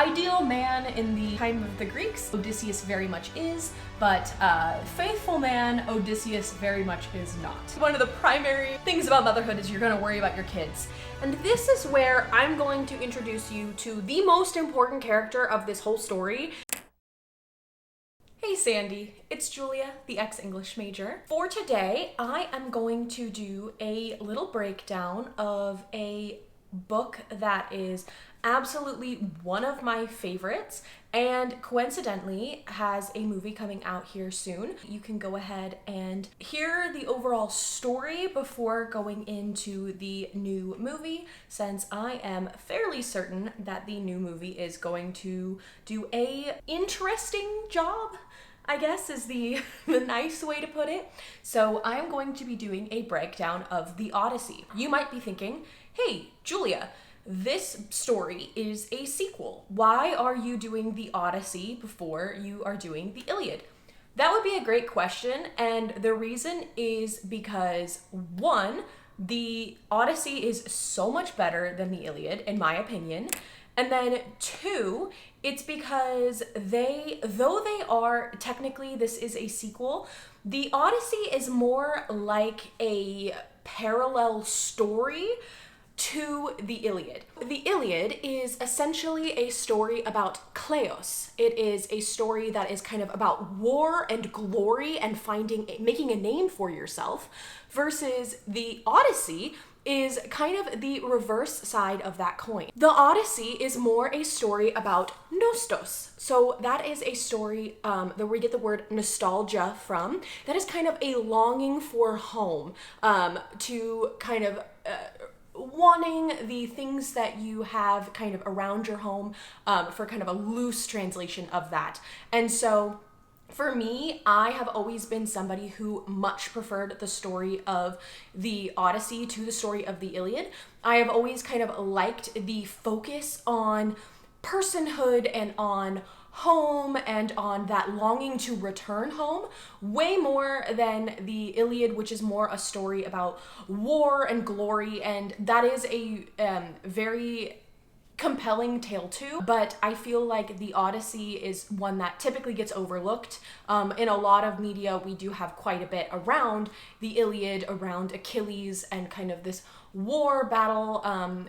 ideal man in the time of the Greeks, Odysseus very much is, but faithful man, Odysseus very much is not. One of the primary things about motherhood is you're gonna worry about your kids. And this is where I'm going to introduce you to the most important character of this whole story. Hey Sandy, it's Julia, the ex-English major. For today, I am going to do a little breakdown of a book that is absolutely one of my favorites and coincidentally has a movie coming out here soon. You can go ahead and hear the overall story before going into the new movie, since I am fairly certain that the new movie is going to do a interesting job, I guess is the nice way to put it. So I'm going to be doing a breakdown of the Odyssey. You might be thinking, hey, Julia, this story is a sequel. Why are you doing the Odyssey before you are doing the Iliad? That would be a great question, and the reason is because, one, the Odyssey is so much better than the Iliad, in my opinion, and then two, it's because though they are, technically this is a sequel, the Odyssey is more like a parallel story to the Iliad. The Iliad is essentially a story about Kleos. It is a story that is kind of about war and glory and making a name for yourself, versus the Odyssey is kind of the reverse side of that coin. The Odyssey is more a story about nostos. So that is a story that we get the word nostalgia from. That is kind of a longing for home, to kind of wanting the things that you have kind of around your home, for kind of a loose translation of that. And so for me, I have always been somebody who much preferred the story of the Odyssey to the story of the Iliad. I have always kind of liked the focus on personhood and on home and on that longing to return home way more than the Iliad, which is more a story about war and glory, and that is a very compelling tale too, but I feel like the Odyssey is one that typically gets overlooked. In a lot of media, we do have quite a bit around the Iliad, around Achilles, and kind of this war battle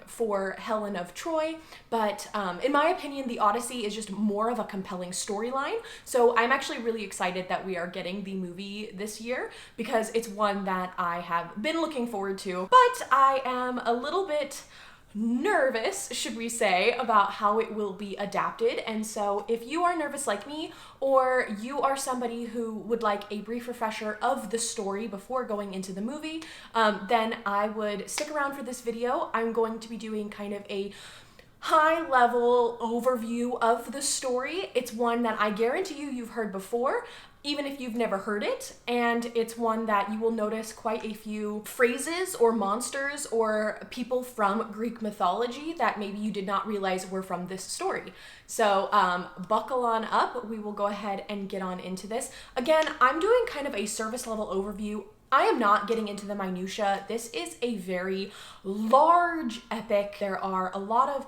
for Helen of Troy, but in my opinion, the Odyssey is just more of a compelling storyline. So I'm actually really excited that we are getting the movie this year, because it's one that I have been looking forward to, but I am a little bit nervous, should we say, about how it will be adapted. And so if you are nervous like me, or you are somebody who would like a brief refresher of the story before going into the movie, then I would stick around for this video. I'm going to be doing kind of a high-level overview of the story. It's one that I guarantee you've heard before, even if you've never heard it, and it's one that you will notice quite a few phrases or monsters or people from Greek mythology that maybe you did not realize were from this story. So buckle on up, we will go ahead and get on into this. Again, I'm doing kind of a service level overview. I am not getting into the minutia. This is a very large epic. There are a lot of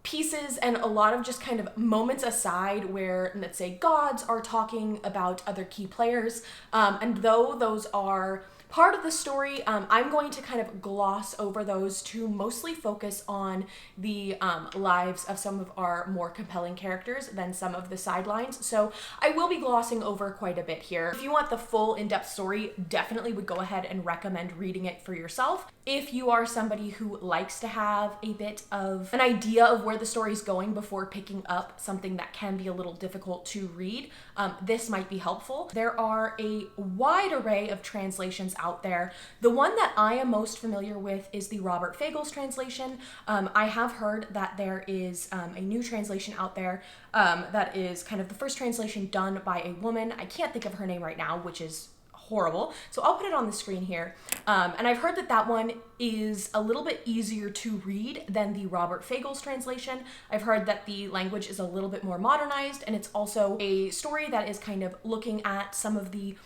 pieces and a lot of just kind of moments aside where, let's say, gods are talking about other key players, and though those are part of the story, I'm going to kind of gloss over those to mostly focus on the lives of some of our more compelling characters than some of the sidelines. So I will be glossing over quite a bit here. If you want the full in-depth story, definitely would go ahead and recommend reading it for yourself. If you are somebody who likes to have a bit of an idea of where the story is going before picking up something that can be a little difficult to read, this might be helpful. There are a wide array of translations out there. The one that I am most familiar with is the Robert Fagles translation. I have heard that there is a new translation out there that is kind of the first translation done by a woman. I can't think of her name right now, which is horrible. So I'll put it on the screen here. And I've heard that that one is a little bit easier to read than the Robert Fagles translation. I've heard that the language is a little bit more modernized, and it's also a story that is kind of looking at some of the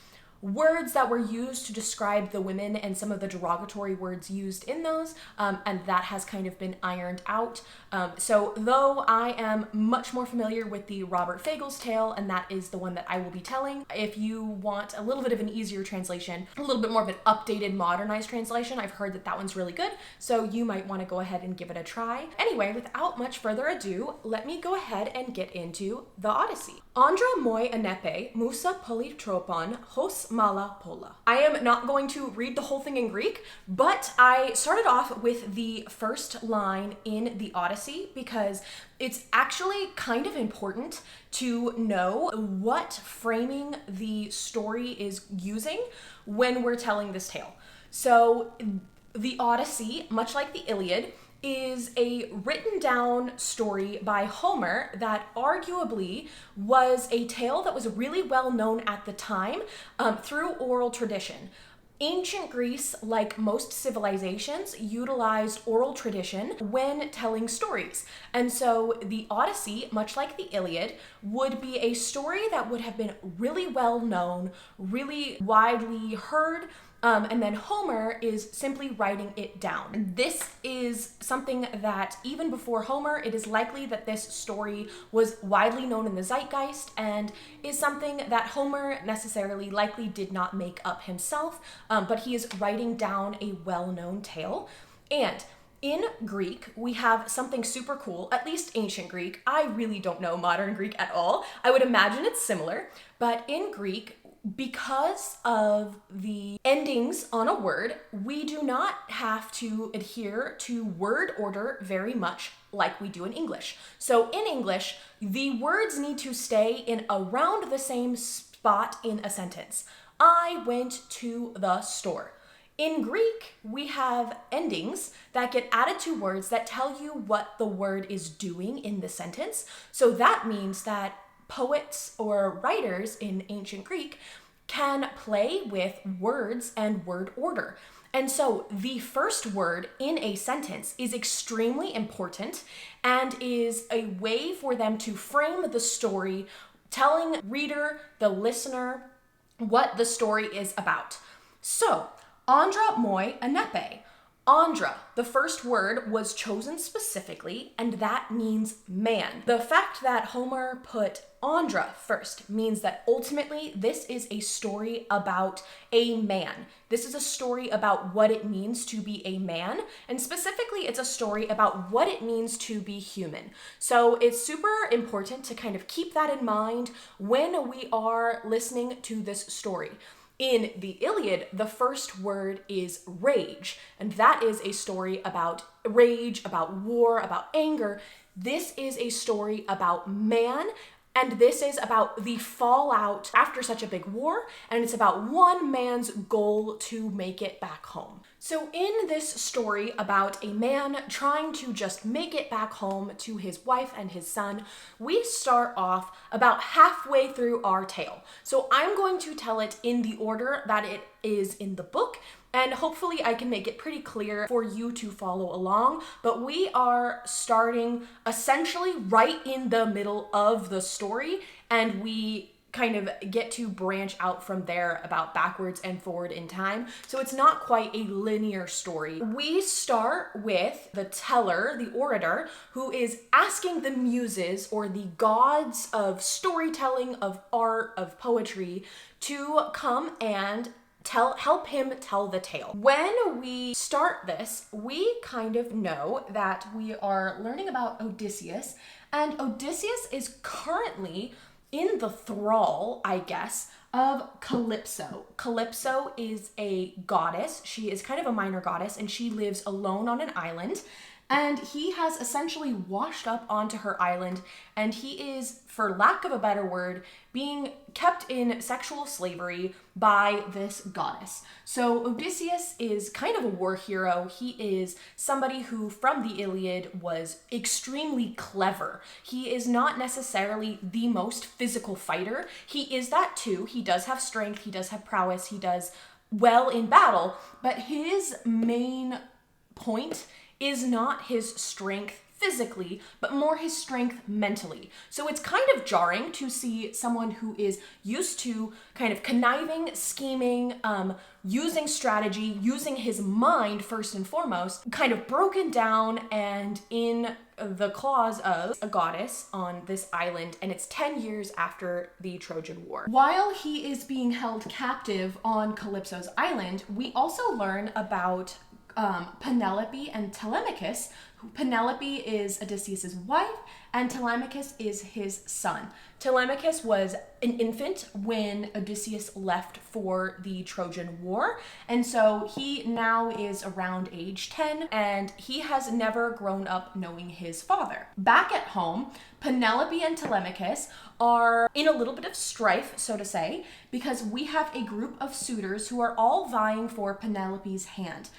words that were used to describe the women and some of the derogatory words used in those, and that has kind of been ironed out. So though I am much more familiar with the Robert Fagel's tale, and that is the one that I will be telling, if you want a little bit of an easier translation, a little bit more of an updated, modernized translation, I've heard that that one's really good, so you might want to go ahead and give it a try. Anyway, without much further ado, let me go ahead and get into the Odyssey. Andra moi anepe, musa polytropon, hos mala pola. I am not going to read the whole thing in Greek, but I started off with the first line in the Odyssey because it's actually kind of important to know what framing the story is using when we're telling this tale. So the Odyssey, much like the Iliad, is a written down story by Homer that arguably was a tale that was really well known at the time through oral tradition. Ancient Greece, like most civilizations, utilized oral tradition when telling stories. And so the Odyssey, much like the Iliad, would be a story that would have been really well known, really widely heard, and then Homer is simply writing it down. This is something that even before Homer, it is likely that this story was widely known in the zeitgeist and is something that Homer necessarily likely did not make up himself, but he is writing down a well-known tale. And in Greek, we have something super cool, at least ancient Greek. I really don't know modern Greek at all. I would imagine it's similar, but in Greek, because of the endings on a word, we do not have to adhere to word order very much like we do in English. So in English, the words need to stay in around the same spot in a sentence. I went to the store. In Greek, we have endings that get added to words that tell you what the word is doing in the sentence. So that means that poets or writers in ancient Greek can play with words and word order. And so the first word in a sentence is extremely important and is a way for them to frame the story, telling reader, the listener, what the story is about. So, Andra moi anepe. Andra, the first word, was chosen specifically, and that means man. The fact that Homer put Andra first means that ultimately this is a story about a man. This is a story about what it means to be a man, and specifically it's a story about what it means to be human. So it's super important to kind of keep that in mind when we are listening to this story. In the Iliad, the first word is rage, and that is a story about rage, about war, about anger. This is a story about man, and this is about the fallout after such a big war, and it's about one man's goal to make it back home. So in this story about a man trying to just make it back home to his wife and his son, we start off about halfway through our tale. So I'm going to tell it in the order that it is in the book, and hopefully I can make it pretty clear for you to follow along, but we are starting essentially right in the middle of the story, and we kind of get to branch out from there about backwards and forward in time. So it's not quite a linear story. We start with the teller, the orator, who is asking the muses or the gods of storytelling, of art, of poetry to come and help him tell the tale. When we start this, we kind of know that we are learning about Odysseus, and Odysseus is currently in the thrall, I guess, of Calypso. Calypso is a goddess. She is kind of a minor goddess, and she lives alone on an island. And he has essentially washed up onto her island, and he is, for lack of a better word, being kept in sexual slavery by this goddess. So Odysseus is kind of a war hero. He is somebody who, from the Iliad, was extremely clever. He is not necessarily the most physical fighter. He is that too. He does have strength, he does have prowess, he does well in battle, but his main point is not his strength physically, but more his strength mentally. So it's kind of jarring to see someone who is used to kind of conniving, scheming, using strategy, using his mind first and foremost, kind of broken down and in the claws of a goddess on this island, and it's 10 years after the Trojan War. While he is being held captive on Calypso's island, we also learn about Penelope and Telemachus. Penelope is Odysseus's wife, and Telemachus is his son. Telemachus was an infant when Odysseus left for the Trojan War, and so he now is around age 10, and he has never grown up knowing his father. Back at home, Penelope and Telemachus are in a little bit of strife, so to say, because we have a group of suitors who are all vying for Penelope's hand.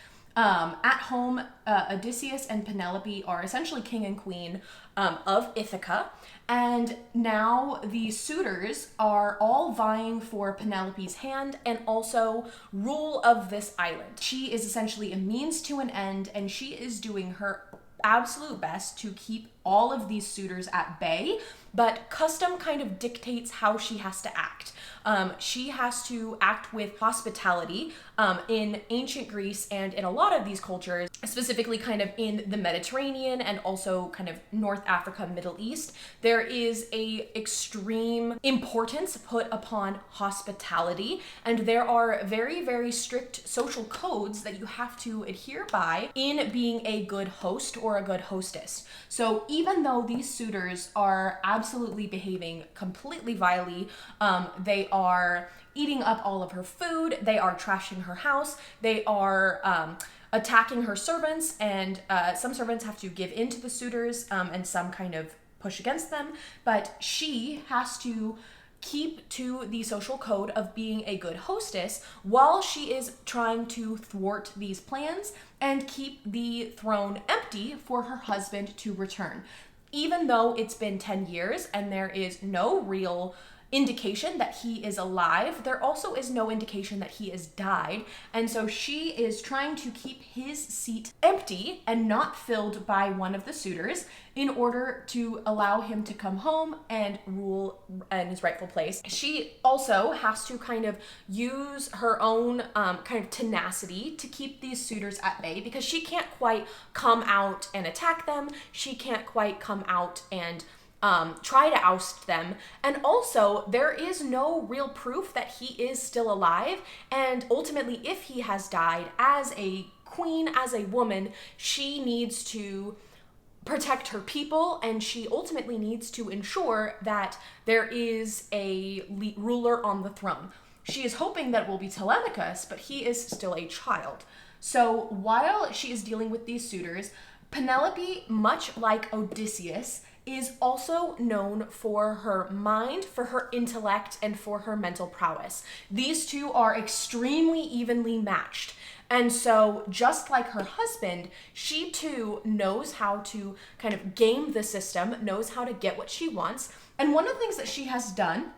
At home, Odysseus and Penelope are essentially king and queen of Ithaca, and now the suitors are all vying for Penelope's hand and also rule of this island. She is essentially a means to an end, and she is doing her absolute best to keep all of these suitors at bay, but custom kind of dictates how she has to act. She has to act with hospitality. In ancient Greece and in a lot of these cultures, specifically kind of in the Mediterranean and also kind of North Africa, Middle East, there is a extreme importance put upon hospitality, and there are very, very strict social codes that you have to adhere by in being a good host or a good hostess. So even though these suitors are absolutely behaving completely vilely, they are eating up all of her food, they are trashing her house, they are attacking her servants, and some servants have to give in to the suitors and some kind of push against them, but she has to keep to the social code of being a good hostess while she is trying to thwart these plans and keep the throne empty for her husband to return. Even though it's been 10 years and there is no real indication that he is alive, there also is no indication that he has died, and so she is trying to keep his seat empty and not filled by one of the suitors in order to allow him to come home and rule in his rightful place. She also has to kind of use her own kind of tenacity to keep these suitors at bay, because she can't quite come out and attack them, she can't quite come out and try to oust them, and also there is no real proof that he is still alive, and ultimately if he has died as a queen, as a woman, she needs to protect her people, and she ultimately needs to ensure that there is a ruler on the throne. She is hoping that it will be Telemachus, but he is still a child. So while she is dealing with these suitors, Penelope, much like Odysseus, is also known for her mind, for her intellect, and for her mental prowess. These two are extremely evenly matched. And so just like her husband, she too knows how to kind of game the system, knows how to get what she wants. And one of the things that she has done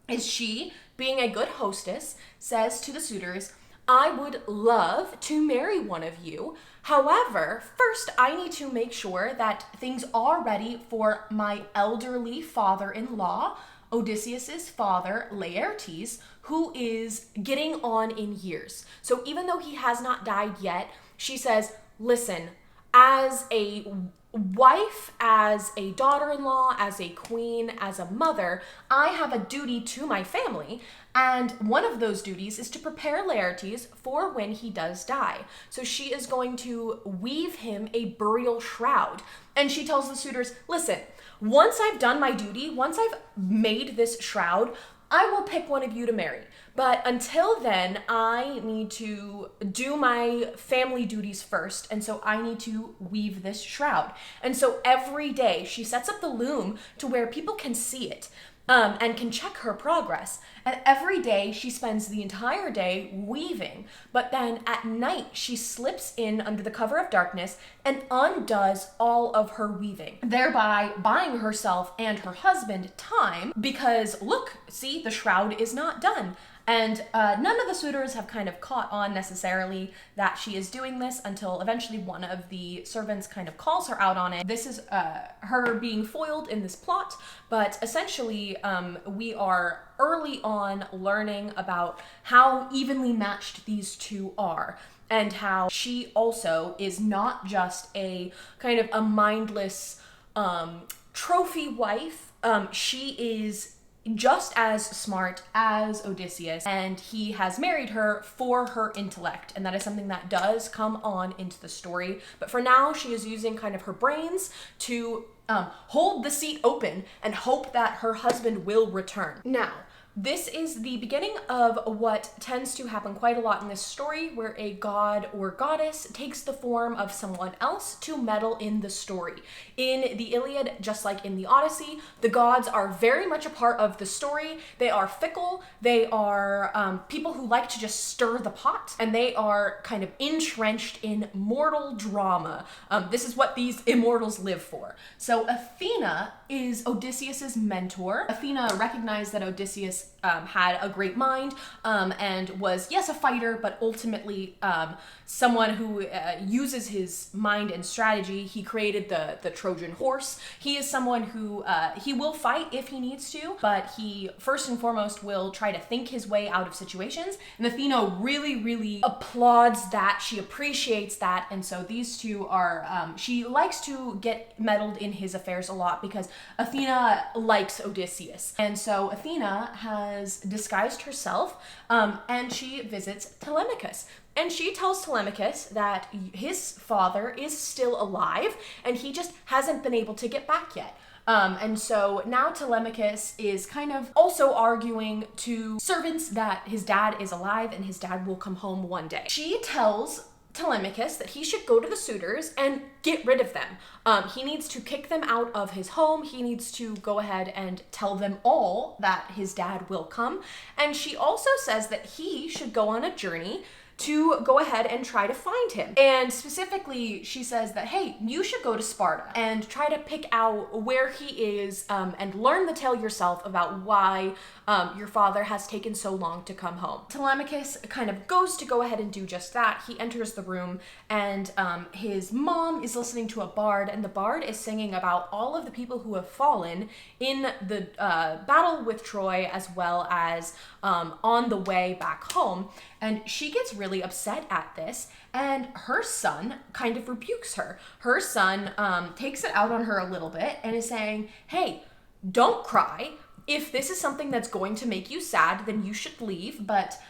is she, being a good hostess, says to the suitors, I would love to marry one of you. However, first I need to make sure that things are ready for my elderly father-in-law, Odysseus's father, Laertes, who is getting on in years. So even though he has not died yet, she says, listen, as a wife, as a daughter-in-law, as a queen, as a mother, I have a duty to my family, and one of those duties is to prepare Laertes for when he does die. So she is going to weave him a burial shroud, and she tells the suitors, listen, once I've done my duty, once I've made this shroud, I will pick one of you to marry. But until then, I need to do my family duties first, and so I need to weave this shroud. And so every day she sets up the loom to where people can see it and can check her progress. And every day she spends the entire day weaving, but then at night she slips in under the cover of darkness and undoes all of her weaving, thereby buying herself and her husband time, because look, see, the shroud is not done. And none of the suitors have kind of caught on necessarily that she is doing this until eventually one of the servants kind of calls her out on it. This is her being foiled in this plot, but essentially we are early on learning about how evenly matched these two are, and how she also is not just a kind of a mindless trophy wife. She is just as smart as Odysseus, and he has married her for her intellect, and that is something that does come on into the story. But for now, she is using kind of her brains to hold the seat open and hope that her husband will return. Now, this is the beginning of what tends to happen quite a lot in this story, where a god or goddess takes the form of someone else to meddle in the story. In the Iliad, just like in the Odyssey, the gods are very much a part of the story. They are fickle, they are people who like to just stir the pot, and they are kind of entrenched in mortal drama. This is what these immortals live for. So Athena is Odysseus's mentor. Athena recognized that Odysseus had a great mind and was, yes, a fighter, but ultimately someone who uses his mind and strategy. He created the Trojan horse. He is someone who he will fight if he needs to, but he first and foremost will try to think his way out of situations. And Athena really applauds that. She appreciates that. And so these two are, she likes to get meddled in his affairs a lot because Athena likes Odysseus. And so Athena has disguised herself and she visits Telemachus. And she tells Telemachus that his father is still alive and he just hasn't been able to get back yet. And so now Telemachus is kind of also arguing to servants that his dad is alive and his dad will come home one day. She tells Telemachus that he should go to the suitors and get rid of them. He needs to kick them out of his home. He needs to go ahead and tell them all that his dad will come. And she also says that he should go on a journey to go ahead and try to find him. And specifically, she says that, hey, you should go to Sparta and try to pick out where he is and learn the tale yourself about why your father has taken so long to come home. Telemachus kind of goes to go ahead and do just that. He enters the room and his mom is listening to a bard, and the bard is singing about all of the people who have fallen in the battle with Troy, as well as on the way back home. And she gets really upset at this, and her son kind of rebukes her. Her son takes it out on her a little bit and is saying, hey, don't cry. If this is something that's going to make you sad, then you should leave. But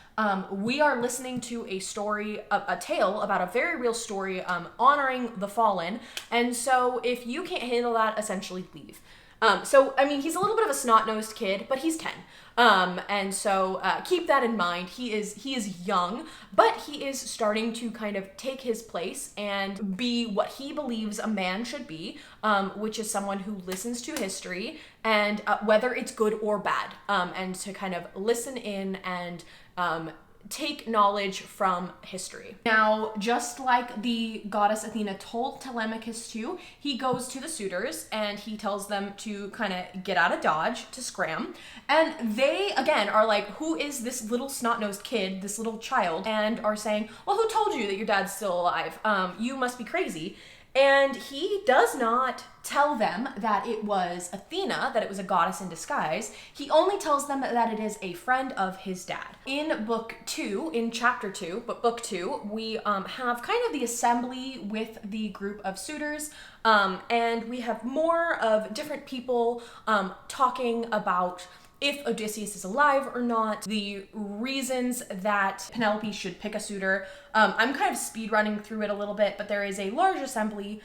we are listening to a story, a tale about a very real story honoring the fallen. And so if you can't handle that, essentially leave. So, I mean, he's a little bit of a snot-nosed kid, but he's 10. And so keep that in mind. He is young, but he is starting to kind of take his place and be what he believes a man should be, which is someone who listens to history and whether it's good or bad, and to kind of listen in and take knowledge from history. Now, just like the goddess Athena told Telemachus to, he goes to the suitors and he tells them to kind of get out of Dodge, to scram. And they, again, are like, who is this little snot-nosed kid, this little child? And are saying, well, who told you that your dad's still alive? You must be crazy. And he does not tell them that it was Athena, that it was a goddess in disguise. He only tells them that it is a friend of his dad. In book 2, in chapter 2, but book 2, we have kind of the assembly with the group of suitors, and we have more of different people talking about if Odysseus is alive or not, the reasons that Penelope should pick a suitor. I'm kind of speed running through it a little bit, but there is a large assembly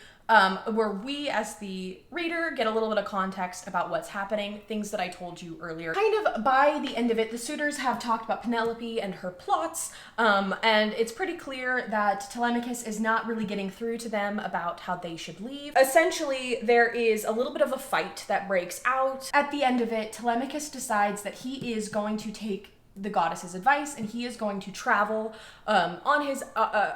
where we as the reader get a little bit of context about what's happening, things that I told you earlier. Kind of by the end of it, the suitors have talked about Penelope and her plots, and it's pretty clear that Telemachus is not really getting through to them about how they should leave. Essentially, there is a little bit of a fight that breaks out. At the end of it, Telemachus decides that he is going to take the goddess's advice, and he is going to travel on his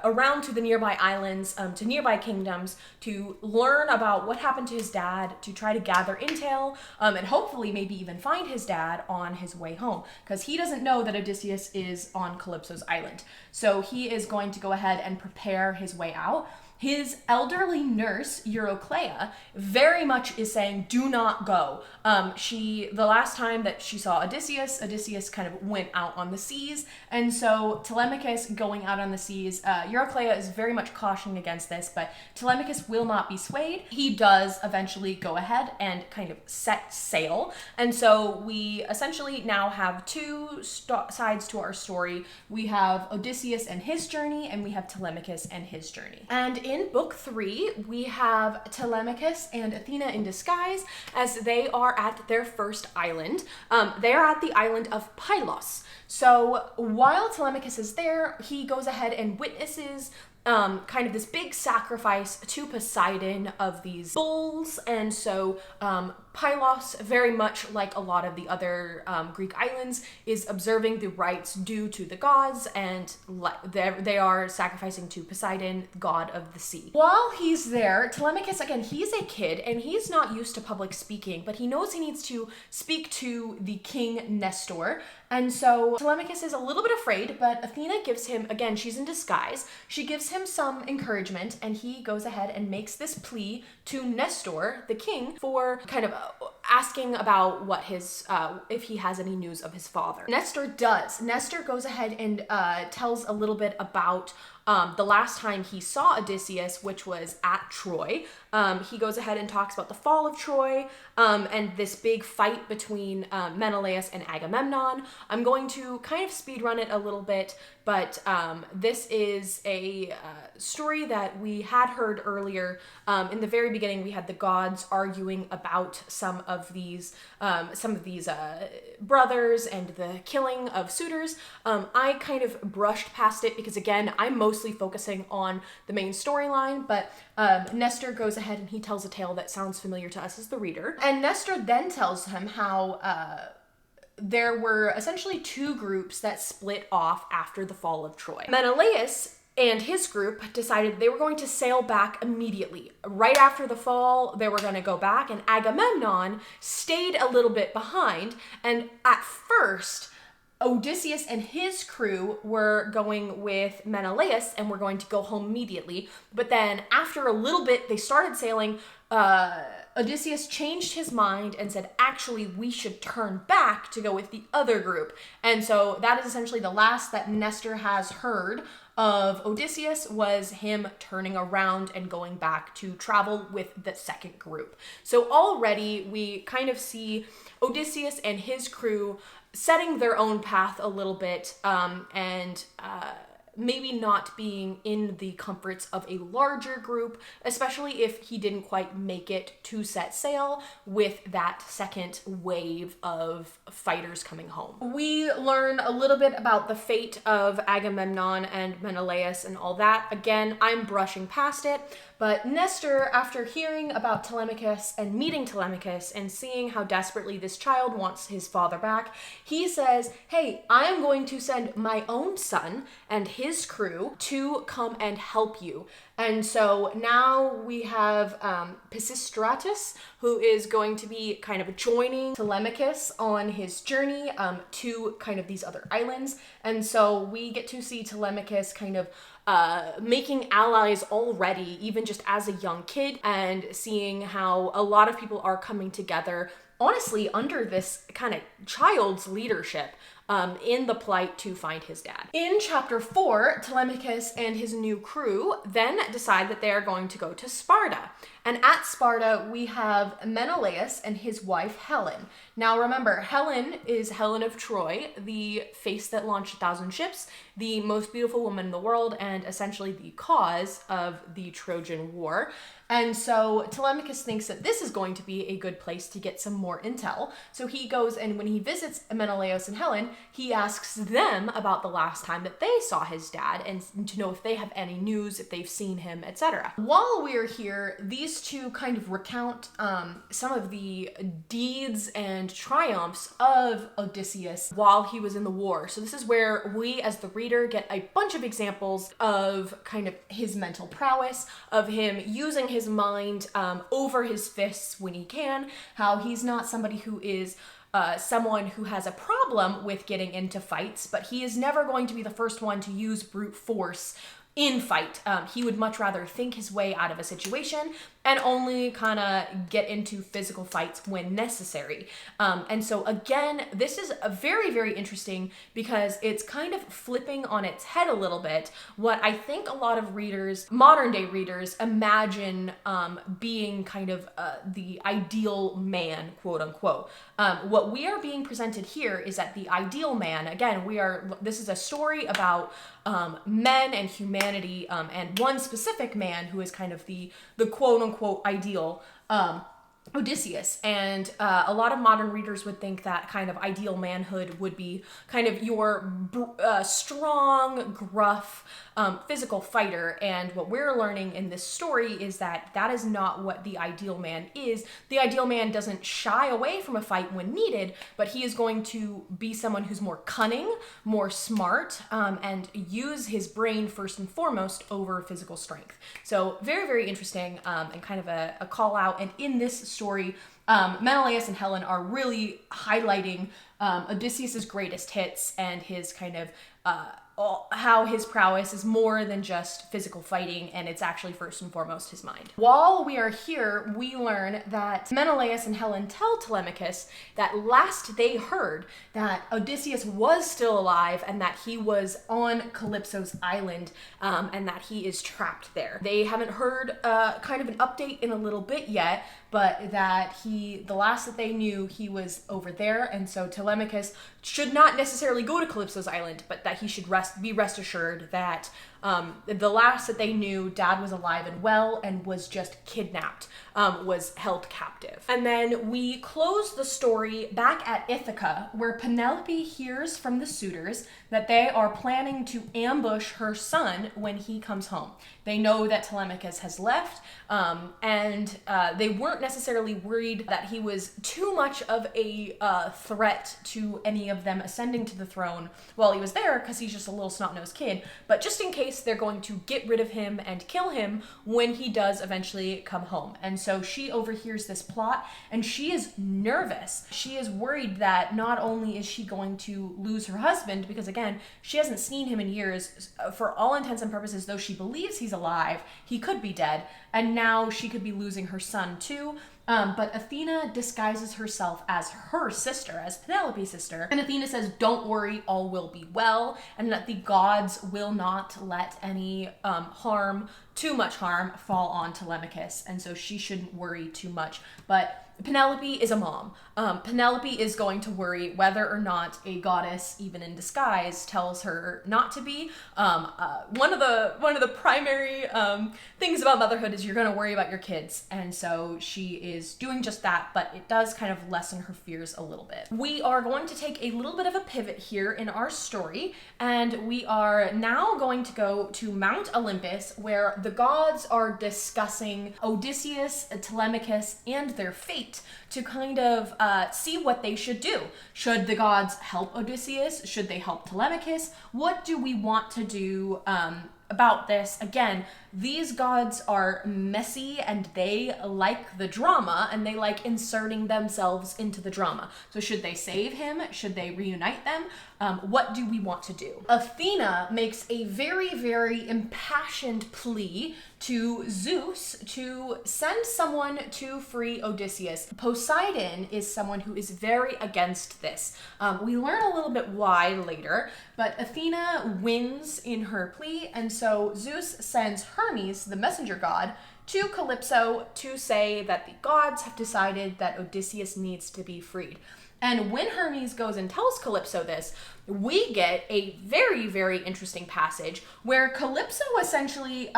around to the nearby islands, to nearby kingdoms, to learn about what happened to his dad, to try to gather intel, and hopefully maybe even find his dad on his way home, because he doesn't know that Odysseus is on Calypso's island. So he is going to go ahead and prepare his way out. His elderly nurse, Eurycleia, very much is saying, do not go. The last time that she saw Odysseus kind of went out on the seas. And so Telemachus going out on the seas, Eurycleia is very much cautioning against this, but Telemachus will not be swayed. He does eventually go ahead and kind of set sail. And so we essentially now have two sides to our story. We have Odysseus and his journey, and we have Telemachus and his journey. And in book 3, we have Telemachus and Athena in disguise as they are at their first island. They are at the island of Pylos. So while Telemachus is there, he goes ahead and witnesses kind of this big sacrifice to Poseidon of these bulls. And so Pylos, very much like a lot of the other Greek islands, is observing the rites due to the gods, and they are sacrificing to Poseidon, god of the sea. While he's there, Telemachus, again, he's a kid and he's not used to public speaking, but he knows he needs to speak to the king Nestor. And so Telemachus is a little bit afraid, but Athena gives him, again, she's in disguise, she gives him some encouragement, and he goes ahead and makes this plea to Nestor, the king, for kind of asking about what his, if he has any news of his father. Nestor does. Nestor goes ahead and tells a little bit about the last time he saw Odysseus, which was at Troy. He goes ahead and talks about the fall of Troy and this big fight between Menelaus and Agamemnon. I'm going to kind of speed run it a little bit, but this is a story that we had heard earlier. In the very beginning, we had the gods arguing about some of these brothers and the killing of suitors. I kind of brushed past it because, again, I'm mostly focusing on the main storyline, but Nestor goes ahead and he tells a tale that sounds familiar to us as the reader. And Nestor then tells him how there were essentially two groups that split off after the fall of Troy. Menelaus and his group decided they were going to sail back immediately. Right after the fall, they were going to go back, and Agamemnon stayed a little bit behind. And at first, Odysseus and his crew were going with Menelaus and were going to go home immediately. But then after a little bit, they started sailing. Odysseus changed his mind and said, actually, we should turn back to go with the other group. And so that is essentially the last that Nestor has heard of Odysseus, was him turning around and going back to travel with the second group. So already we kind of see Odysseus and his crew setting their own path a little bit, and maybe not being in the comforts of a larger group, especially if he didn't quite make it to set sail with that second wave of fighters coming home. We learn a little bit about the fate of Agamemnon and Menelaus and all that. Again, I'm brushing past it, but Nestor, after hearing about Telemachus and meeting Telemachus and seeing how desperately this child wants his father back, he says, hey, I am going to send my own son and his crew to come and help you. And so now we have Pisistratus, who is going to be kind of joining Telemachus on his journey to kind of these other islands. And so we get to see Telemachus kind of making allies already, even just as a young kid, and seeing how a lot of people are coming together, honestly, under this kind of child's leadership in the plight to find his dad. In chapter 4, Telemachus and his new crew then decide that they are going to go to Sparta. And at Sparta, we have Menelaus and his wife, Helen. Now remember, Helen is Helen of Troy, the face that launched 1,000 ships, the most beautiful woman in the world, and essentially the cause of the Trojan War. And so Telemachus thinks that this is going to be a good place to get some more intel. So he goes, and when he visits Menelaus and Helen, he asks them about the last time that they saw his dad and to know if they have any news, if they've seen him, etc. While we're here, these two kind of recount some of the deeds and triumphs of Odysseus while he was in the war. So this is where we as the reader get a bunch of examples of kind of his mental prowess, of him using his mind over his fists when he can, how he's not somebody who is someone who has a problem with getting into fights, but he is never going to be the first one to use brute force in fight. He would much rather think his way out of a situation and only kind of get into physical fights when necessary. And so again, this is a very, very interesting because it's kind of flipping on its head a little bit what I think a lot of readers, modern day readers, imagine being kind of the ideal man, quote unquote. What we are being presented here is that the ideal man, again, this is a story about men and humanity, and one specific man who is kind of the quote unquote ideal, Odysseus. And a lot of modern readers would think that kind of ideal manhood would be kind of your strong, gruff, physical fighter. And what we're learning in this story is that that is not what the ideal man is. The ideal man doesn't shy away from a fight when needed, but he is going to be someone who's more cunning, more smart, and use his brain first and foremost over physical strength. So very, very interesting, and kind of a call out. And in this story, Menelaus and Helen are really highlighting Odysseus's greatest hits and his kind of how his prowess is more than just physical fighting, and it's actually first and foremost his mind. While we are here, we learn that Menelaus and Helen tell Telemachus that last they heard that Odysseus was still alive and that he was on Calypso's island, and that he is trapped there. They haven't heard kind of an update in a little bit yet, but that the last that they knew, he was over there, and so Telemachus should not necessarily go to Calypso's island, but that he should be rest assured that the last that they knew, Dad was alive and well and was just kidnapped, was held captive. And then we close the story back at Ithaca, where Penelope hears from the suitors that they are planning to ambush her son when he comes home. They know that Telemachus has left, and they weren't necessarily worried that he was too much of a threat to any of them ascending to the throne while he was there, because he's just a little snot-nosed kid, but just in case they're going to get rid of him and kill him when he does eventually come home. And so she overhears this plot, and she is nervous. She is worried that not only is she going to lose her husband, because again, she hasn't seen him in years. For all intents and purposes, though she believes he's alive, he could be dead, and now she could be losing her son too. But Athena disguises herself as her sister, as Penelope's sister. And Athena says, don't worry, all will be well, and that the gods will not let any too much harm fall on Telemachus, and so she shouldn't worry too much. But Penelope is a mom. Penelope is going to worry whether or not a goddess, even in disguise, tells her not to be. One of the primary things about motherhood is you're going to worry about your kids, and so she is doing just that, but it does kind of lessen her fears a little bit. We are going to take a little bit of a pivot here in our story, and we are now going to go to Mount Olympus, where the gods are discussing Odysseus, Telemachus, and their fate to kind of see what they should do. Should the gods help Odysseus? Should they help Telemachus? What do we want to do about this? Again, these gods are messy and they like the drama and they like inserting themselves into the drama. So should they save him? Should they reunite them? What do we want to do? Athena makes a very, very impassioned plea to Zeus to send someone to free Odysseus. Poseidon is someone who is very against this. We learn a little bit why later, but Athena wins in her plea, and so Zeus sends Hermes, the messenger god, to Calypso to say that the gods have decided that Odysseus needs to be freed. And when Hermes goes and tells Calypso this, we get a very, very interesting passage where Calypso essentially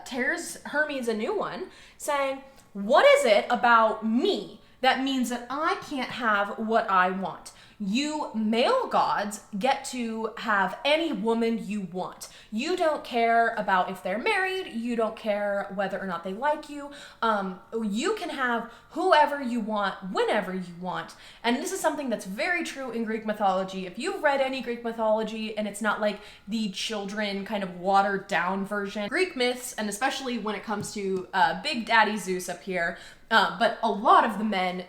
tears Hermes a new one, saying, what is it about me that means that I can't have what I want? You male gods get to have any woman you want. You don't care about if they're married. You don't care whether or not they like you. You can have whoever you want, whenever you want. And this is something that's very true in Greek mythology. If you've read any Greek mythology and it's not like the children kind of watered down version, Greek myths, and especially when it comes to Big Daddy Zeus up here, but a lot of the men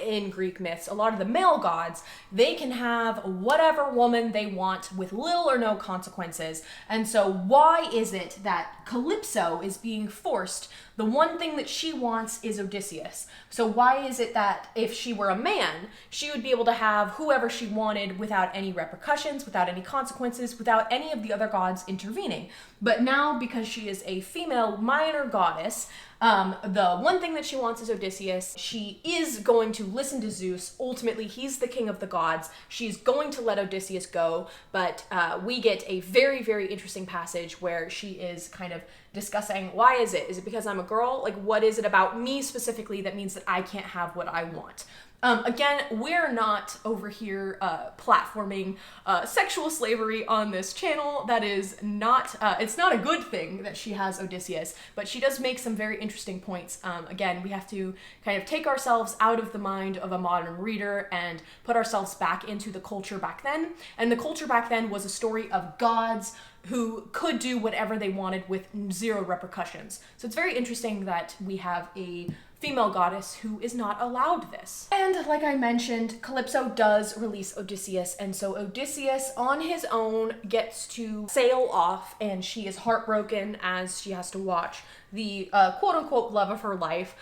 in Greek myths, a lot of the male gods, they can have whatever woman they want with little or no consequences. And so why is it that Calypso is being forced? The one thing that she wants is Odysseus. So why is it that if she were a man, she would be able to have whoever she wanted without any repercussions, without any consequences, without any of the other gods intervening? But now, because she is a female minor goddess, the one thing that she wants is Odysseus. She is going to listen to Zeus. Ultimately, he's the king of the gods. She's going to let Odysseus go, but we get a very, very interesting passage where she is kind of discussing, why is it? Is it because I'm a girl? Like, what is it about me specifically that means that I can't have what I want? Again, we're not over here platforming sexual slavery on this channel. That is not, it's not a good thing that she has Odysseus, but she does make some very interesting points. Again, we have to kind of take ourselves out of the mind of a modern reader and put ourselves back into the culture back then. And the culture back then was a story of gods who could do whatever they wanted with zero repercussions. So it's very interesting that we have a female goddess who is not allowed this. And like I mentioned, Calypso does release Odysseus, and so Odysseus on his own gets to sail off, and she is heartbroken as she has to watch the quote-unquote love of her life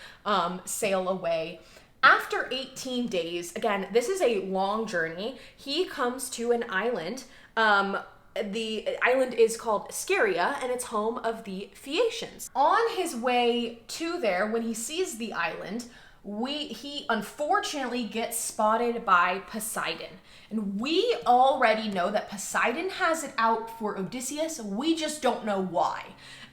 sail away. After 18 days, again, this is a long journey, he comes to an island. The island is called Scheria, and it's home of the Phaeacians. On his way to there, when he sees the island, he unfortunately gets spotted by Poseidon. And we already know that Poseidon has it out for Odysseus, we just don't know why.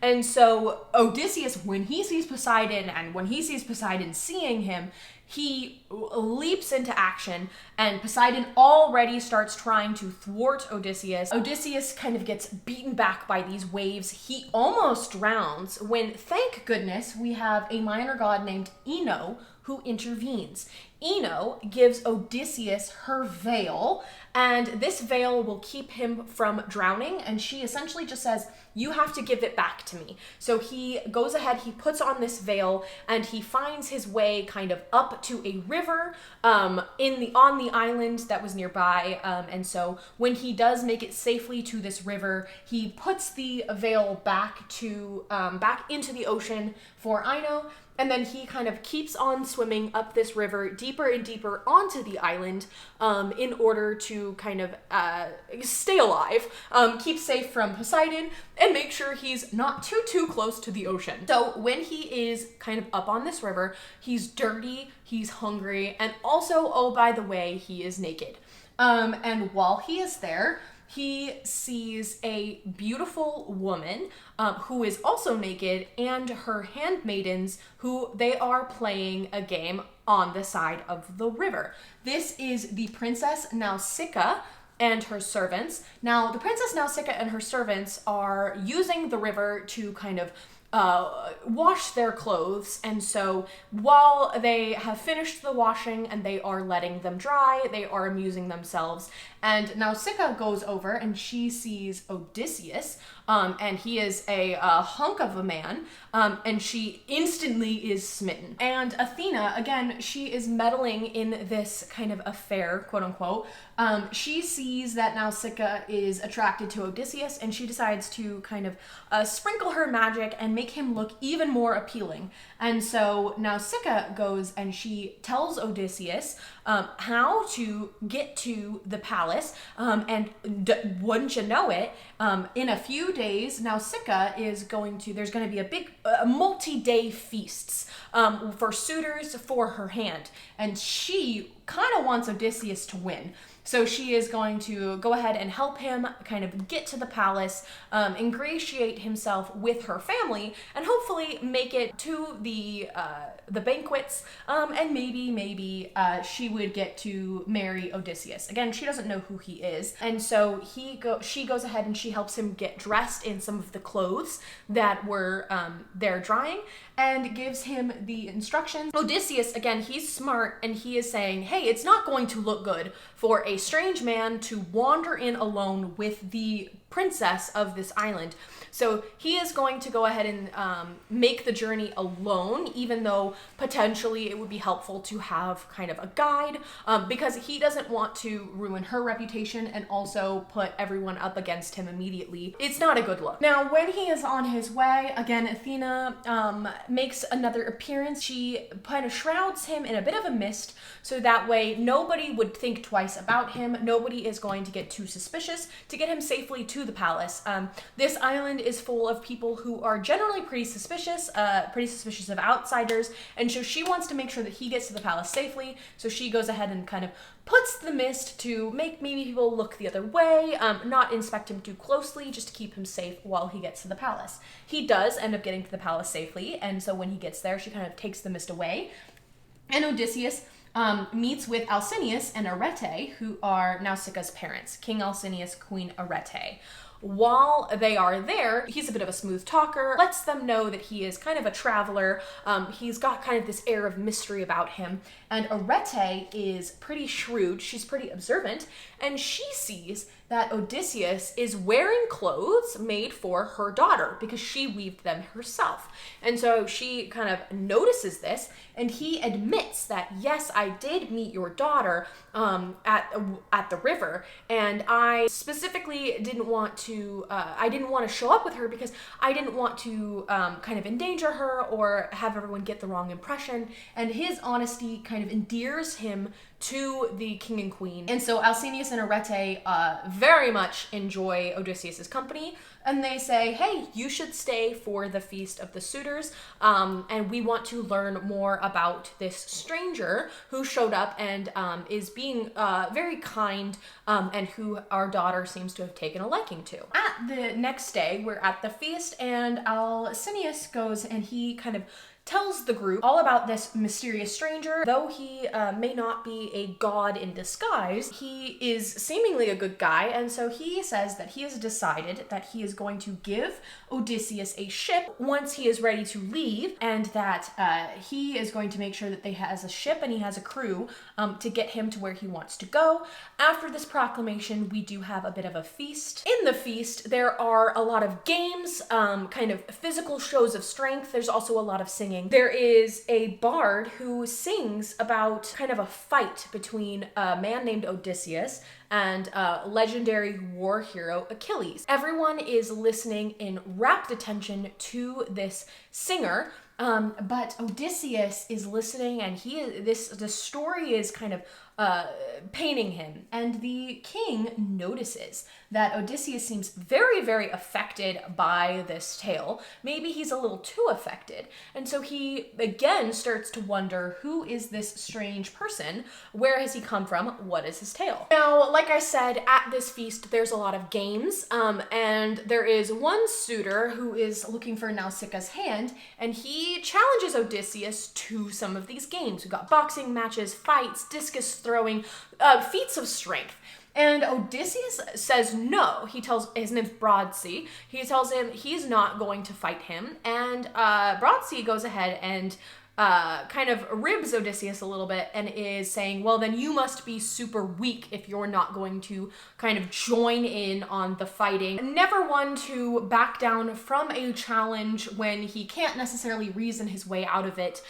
And so Odysseus, when he sees Poseidon, and when he sees Poseidon seeing him, he leaps into action, and Poseidon already starts trying to thwart Odysseus. Odysseus kind of gets beaten back by these waves. He almost drowns when, thank goodness, we have a minor god named Ino who intervenes. Ino gives Odysseus her veil, and this veil will keep him from drowning, and she essentially just says, you have to give it back to me. So he goes ahead, he puts on this veil, and he finds his way kind of up to a river on the island that was nearby. And so when he does make it safely to this river, he puts the veil back into the ocean for Ino. And then he kind of keeps on swimming up this river deeper and deeper onto the island in order to kind of stay alive, keep safe from Poseidon, and make sure he's not too close to the ocean. So when he is kind of up on this river, he's dirty, he's hungry, and also, oh, by the way, he is naked. And while he is there, he sees a beautiful woman who is also naked, and her handmaidens who they are playing a game on the side of the river. This is the Princess Nausicaa and her servants. Now, the Princess Nausicaa and her servants are using the river to kind of wash their clothes, and so while they have finished the washing and they are letting them dry, they are amusing themselves. And Nausicaa goes over and she sees Odysseus, and he is a hunk of a man, and she instantly is smitten. And Athena, again, she is meddling in this kind of affair, quote unquote. She sees that Nausicaa is attracted to Odysseus, and she decides to kind of sprinkle her magic and make him look even more appealing. And so Nausicaa goes and she tells Odysseus how to get to the palace, and wouldn't you know it, in a few days, Nausicaa is there's going to be a big multi-day feasts for suitors for her hand, and she kind of wants Odysseus to win. So she is going to go ahead and help him kind of get to the palace, ingratiate himself with her family, and hopefully make it to the banquets, and maybe she would get to marry Odysseus. Again, she doesn't know who he is. And so she goes ahead and she helps him get dressed in some of the clothes that were there drying, and gives him the instructions. Odysseus, again, he's smart, and he is saying, hey, it's not going to look good for a strange man to wander in alone with the princess of this island. So he is going to go ahead and make the journey alone, even though potentially it would be helpful to have kind of a guide, because he doesn't want to ruin her reputation and also put everyone up against him immediately. It's not a good look. Now, when he is on his way, again, Athena makes another appearance. She kind of shrouds him in a bit of a mist, so that way nobody would think twice about him. Nobody is going to get too suspicious to get him safely to the palace. This island is full of people who are generally pretty suspicious of outsiders, and so she wants to make sure that he gets to the palace safely, so she goes ahead and kind of puts the mist to make maybe people look the other way, not inspect him too closely, just to keep him safe while he gets to the palace. He does end up getting to the palace safely, and so when he gets there, she kind of takes the mist away, and Odysseus meets with Alcinous and Arete, who are Nausicaa's parents, King Alcinous, Queen Arete. While they are there, he's a bit of a smooth talker, lets them know that he is kind of a traveler. He's got kind of this air of mystery about him. And Arete is pretty shrewd, she's pretty observant, and she sees that Odysseus is wearing clothes made for her daughter because she weaved them herself. And so she kind of notices this, and he admits that, yes, I did meet your daughter at the river, and I specifically didn't want to show up with her because I didn't want to kind of endanger her or have everyone get the wrong impression. And his honesty kind of endears him to the king and queen. And so Alcinous and Arete very much enjoy Odysseus's company, and they say, hey, you should stay for the Feast of the Suitors, and we want to learn more about this stranger who showed up and is being very kind, and who our daughter seems to have taken a liking to. At the next day, we're at the feast, and Alcinous goes and he kind of tells the group all about this mysterious stranger. Though he may not be a god in disguise, he is seemingly a good guy, and so he says that he has decided that he is going to give Odysseus a ship once he is ready to leave, and that he is going to make sure that he has a ship and he has a crew to get him to where he wants to go. After this proclamation, we do have a bit of a feast. In the feast, there are a lot of games, kind of physical shows of strength. There's also a lot of singing. There is a bard who sings about kind of a fight between a man named Odysseus and legendary war hero Achilles. Everyone is listening in rapt attention to this singer, but Odysseus is listening, and the story is kind of painting him, and the king notices that Odysseus seems very, very affected by this tale. Maybe he's a little too affected, and so he again starts to wonder, who is this strange person? Where has he come from? What is his tale? Now, like I said, at this feast there's a lot of games, and there is one suitor who is looking for Nausicaa's hand, and he challenges Odysseus to some of these games. We've got boxing matches, fights, discus throwing, feats of strength. And Odysseus says no. His name's Broadsea. He tells him he's not going to fight him. And Broadsea goes ahead and kind of ribs Odysseus a little bit and is saying, well, then you must be super weak if you're not going to kind of join in on the fighting. Never one to back down from a challenge when he can't necessarily reason his way out of it.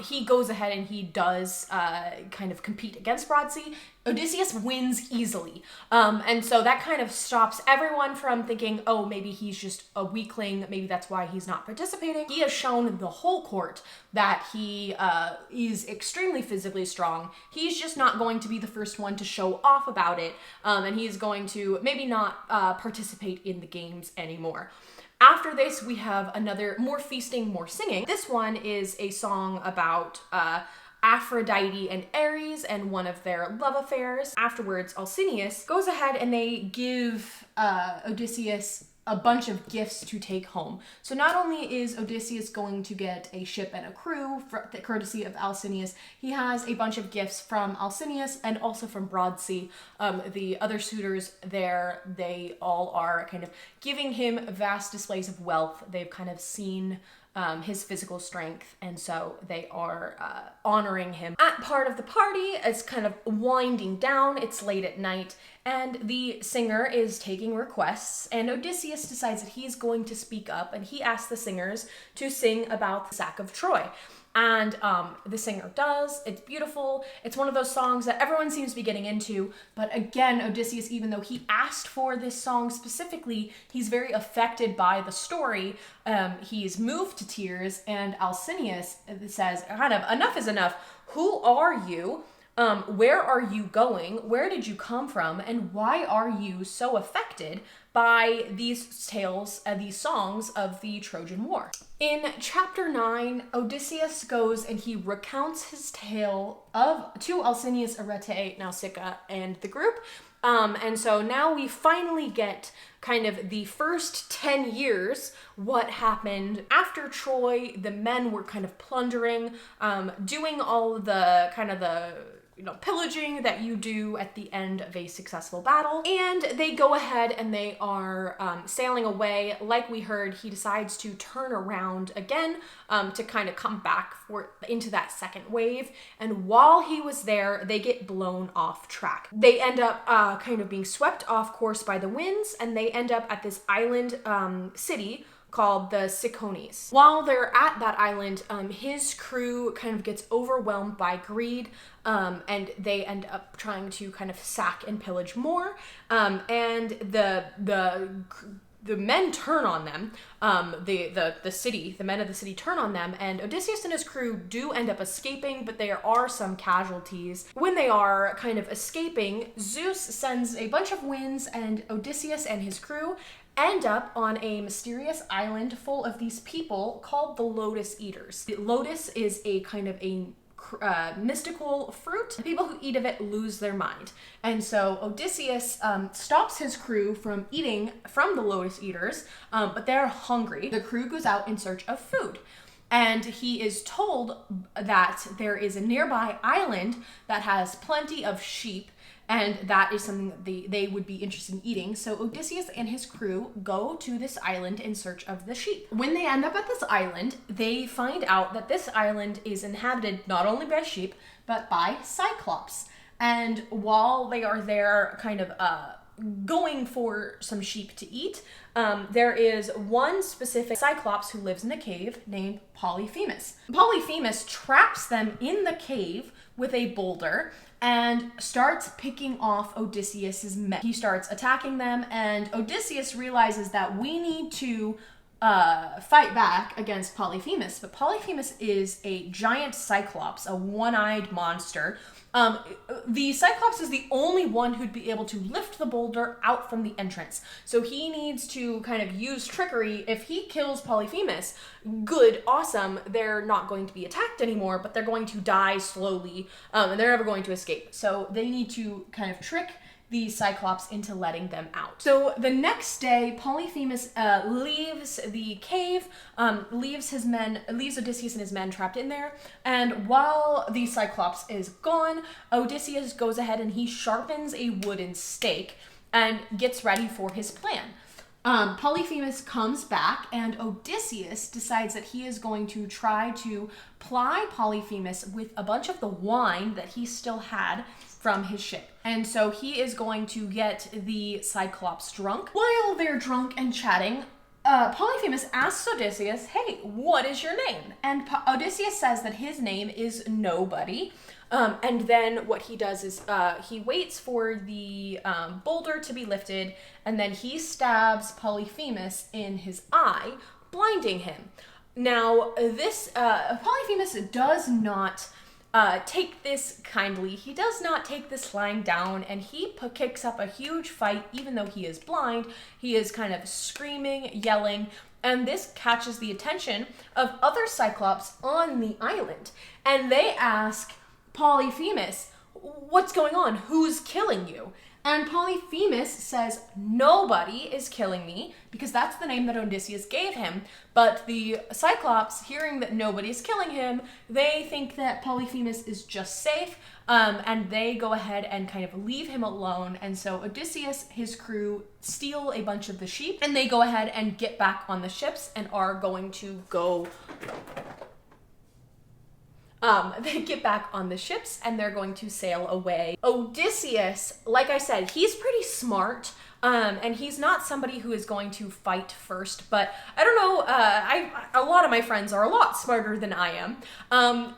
He goes ahead and he does kind of compete against Broadsea. Odysseus wins easily. And so that kind of stops everyone from thinking, oh, maybe he's just a weakling, maybe that's why he's not participating. He has shown the whole court that he is extremely physically strong. He's just not going to be the first one to show off about it, and he's going to maybe not participate in the games anymore. After this, we have another, more feasting, more singing. This one is a song about Aphrodite and Ares and one of their love affairs. Afterwards, Alcinous goes ahead and they give Odysseus a bunch of gifts to take home. So not only is Odysseus going to get a ship and a crew for the courtesy of Alcinous, he has a bunch of gifts from Alcinous and also from Broadsea. The other suitors there, they all are kind of giving him vast displays of wealth. They've kind of seen his physical strength, and so they are honoring him. At part of the party, it's kind of winding down, it's late at night, and the singer is taking requests, and Odysseus decides that he's going to speak up, and he asks the singers to sing about the sack of Troy. And the singer does. It's beautiful. It's one of those songs that everyone seems to be getting into. But again, Odysseus, even though he asked for this song specifically, he's very affected by the story. He's moved to tears, and Alcinous says, kind of, enough is enough. Who are you? Where are you going? Where did you come from? And why are you so affected by these tales, these songs of the Trojan War? In chapter 9, Odysseus goes and he recounts his tale to Alcinous, Arete, Nausicaa, and the group. And so now we finally get kind of the first 10 years, what happened after Troy. The men were kind of plundering, doing all the kind of the pillaging that you do at the end of a successful battle. And they go ahead and they are sailing away. Like we heard, he decides to turn around again to kind of come back into that second wave. And while he was there, they get blown off track. They end up kind of being swept off course by the winds, and they end up at this island city called the Cicones. While they're at that island, his crew kind of gets overwhelmed by greed, and they end up trying to kind of sack and pillage more. And the men turn on them. The men of the city turn on them, and Odysseus and his crew do end up escaping, but there are some casualties. When they are kind of escaping, Zeus sends a bunch of winds, and Odysseus and his crew end up on a mysterious island full of these people called the Lotus Eaters. The lotus is a kind of a mystical fruit. The people who eat of it lose their mind. And so Odysseus stops his crew from eating from the Lotus Eaters, but they're hungry. The crew goes out in search of food. And he is told that there is a nearby island that has plenty of sheep, and that is something that they would be interested in eating. So Odysseus and his crew go to this island in search of the sheep. When they end up at this island, they find out that this island is inhabited not only by sheep, but by Cyclops. And while they are there kind of going for some sheep to eat, there is one specific Cyclops who lives in the cave named Polyphemus. Polyphemus traps them in the cave with a boulder and starts picking off Odysseus's men. He starts attacking them, and Odysseus realizes that we need to fight back against Polyphemus. But Polyphemus is a giant Cyclops, a one-eyed monster. The Cyclops is the only one who'd be able to lift the boulder out from the entrance. So he needs to kind of use trickery. If he kills Polyphemus, good, awesome, they're not going to be attacked anymore, but they're going to die slowly, and they're never going to escape. So they need to kind of trick the Cyclops into letting them out. So the next day, Polyphemus leaves the cave, leaves Odysseus and his men trapped in there, and while the Cyclops is gone, Odysseus goes ahead and he sharpens a wooden stake and gets ready for his plan. Polyphemus comes back, and Odysseus decides that he is going to try to ply Polyphemus with a bunch of the wine that he still had from his ship. And so he is going to get the Cyclops drunk. While they're drunk and chatting, Polyphemus asks Odysseus, hey, what is your name? And Odysseus says that his name is Nobody. And then what he does is he waits for the boulder to be lifted, and then he stabs Polyphemus in his eye, blinding him. Now, this Polyphemus does not take this kindly. He does not take this lying down, and he kicks up a huge fight. Even though he is blind, he is kind of screaming, yelling, and this catches the attention of other Cyclops on the island. And they ask Polyphemus, what's going on? Who's killing you? And Polyphemus says, nobody is killing me, because that's the name that Odysseus gave him. But the Cyclops, hearing that nobody's killing him, they think that Polyphemus is just safe, and they go ahead and kind of leave him alone. And so Odysseus, his crew, steal a bunch of the sheep, and they go ahead and get back on the ships and are going to go... They get back on the ships and they're going to sail away. Odysseus, like I said, he's pretty smart, and he's not somebody who is going to fight first, but I don't know, a lot of my friends are a lot smarter than I am,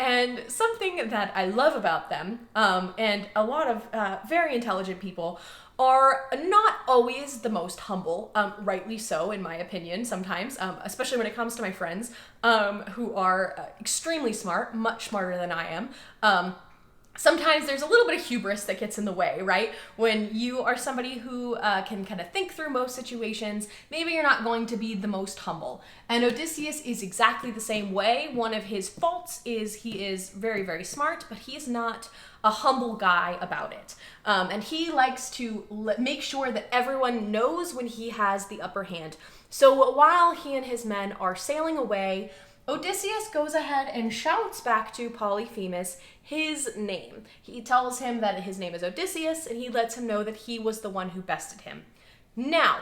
and something that I love about them, and a lot of very intelligent people, are not always the most humble, rightly so in my opinion sometimes, especially when it comes to my friends who are extremely smart, much smarter than I am. Sometimes there's a little bit of hubris that gets in the way, right? When you are somebody who can kind of think through most situations, maybe you're not going to be the most humble. And Odysseus is exactly the same way. One of his faults is he is very, very smart, but he's not a humble guy about it. And he likes to make sure that everyone knows when he has the upper hand. So while he and his men are sailing away, Odysseus goes ahead and shouts back to Polyphemus his name. He tells him that his name is Odysseus, and he lets him know that he was the one who bested him. Now,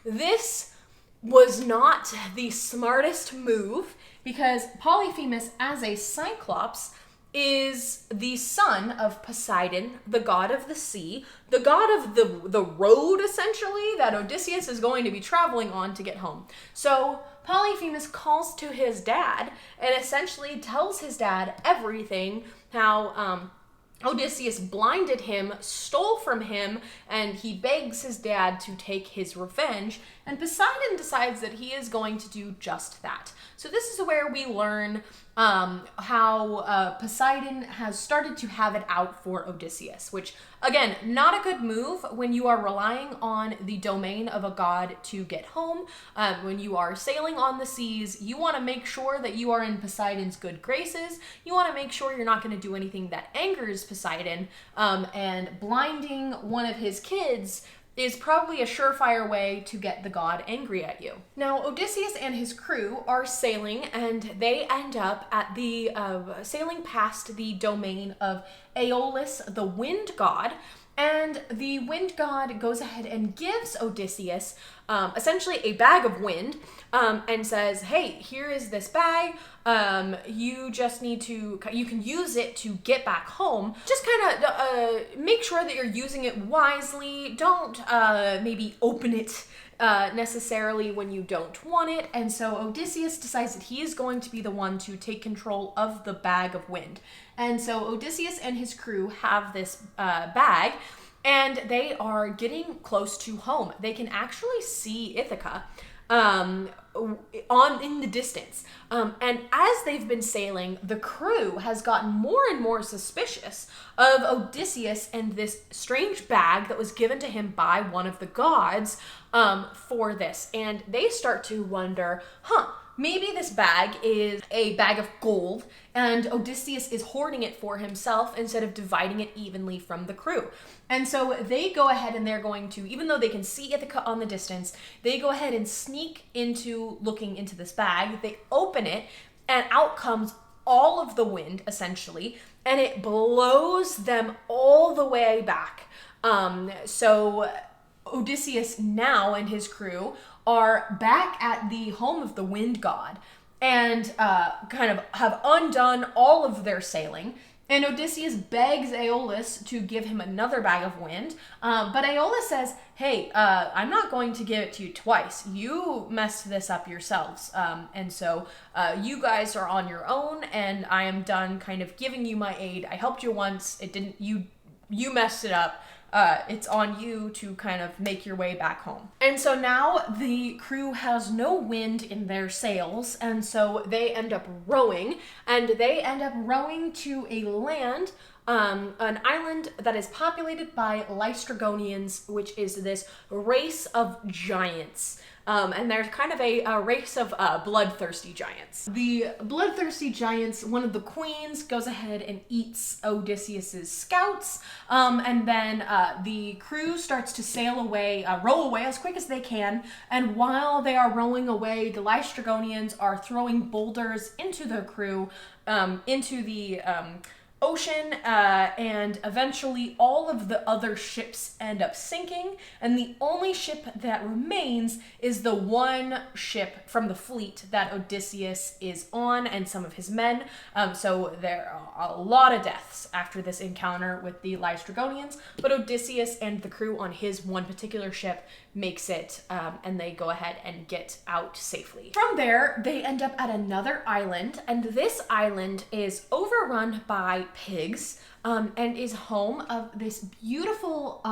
this was not the smartest move, because Polyphemus, as a Cyclops, is the son of Poseidon, the god of the sea, the god of the road, essentially, that Odysseus is going to be traveling on to get home. So Polyphemus calls to his dad and essentially tells his dad everything, how Odysseus blinded him, stole from him, and he begs his dad to take his revenge, and Poseidon decides that he is going to do just that. So this is where we learn how Poseidon has started to have it out for Odysseus, which, again, not a good move when you are relying on the domain of a god to get home. When you are sailing on the seas, you want to make sure that you are in Poseidon's good graces. You want to make sure you're not going to do anything that angers Poseidon, and blinding one of his kids is probably a surefire way to get the god angry at you. Now, Odysseus and his crew are sailing, and they end up at the sailing past the domain of Aeolus, the wind god, and the wind god goes ahead and gives Odysseus essentially a bag of wind, and says, hey, here is this bag, you just need to, you can use it to get back home. Just kind of make sure that you're using it wisely. Don't maybe open it necessarily when you don't want it. And so Odysseus decides that he is going to be the one to take control of the bag of wind. And so Odysseus and his crew have this bag, and they are getting close to home. They can actually see Ithaca in the distance. And as they've been sailing, the crew has gotten more and more suspicious of Odysseus and this strange bag that was given to him by one of the gods for this. And they start to wonder, maybe this bag is a bag of gold, and Odysseus is hoarding it for himself instead of dividing it evenly from the crew. And so they go ahead and they're going to, even though they can see Ithaca on the distance, they go ahead and sneak into looking into this bag. They open it, and out comes all of the wind, essentially, and it blows them all the way back. So Odysseus now and his crew are back at the home of the wind god, and kind of have undone all of their sailing. And Odysseus begs Aeolus to give him another bag of wind, but Aeolus says, hey, I'm not going to give it to you twice. You messed this up yourselves, and so you guys are on your own, and I am done kind of giving you my aid. I helped you once, it didn't, you messed it up. It's on you to kind of make your way back home. And so now the crew has no wind in their sails, and so they end up rowing, and they end up rowing to a land an island that is populated by Lystragonians, which is this race of giants. And they're kind of a race of bloodthirsty giants. The bloodthirsty giants, one of the queens goes ahead and eats Odysseus's scouts, and then the crew starts to sail away, row away as quick as they can, and while they are rowing away, the Lystragonians are throwing boulders into their crew, into the ocean, and eventually all of the other ships end up sinking, and the only ship that remains is the one ship from the fleet that Odysseus is on and some of his men. So there are a lot of deaths after this encounter with the Lystragonians, but Odysseus and the crew on his one particular ship makes it, and they go ahead and get out safely. From there, they end up at another island, and this island is overrun by pigs, and is home of this beautiful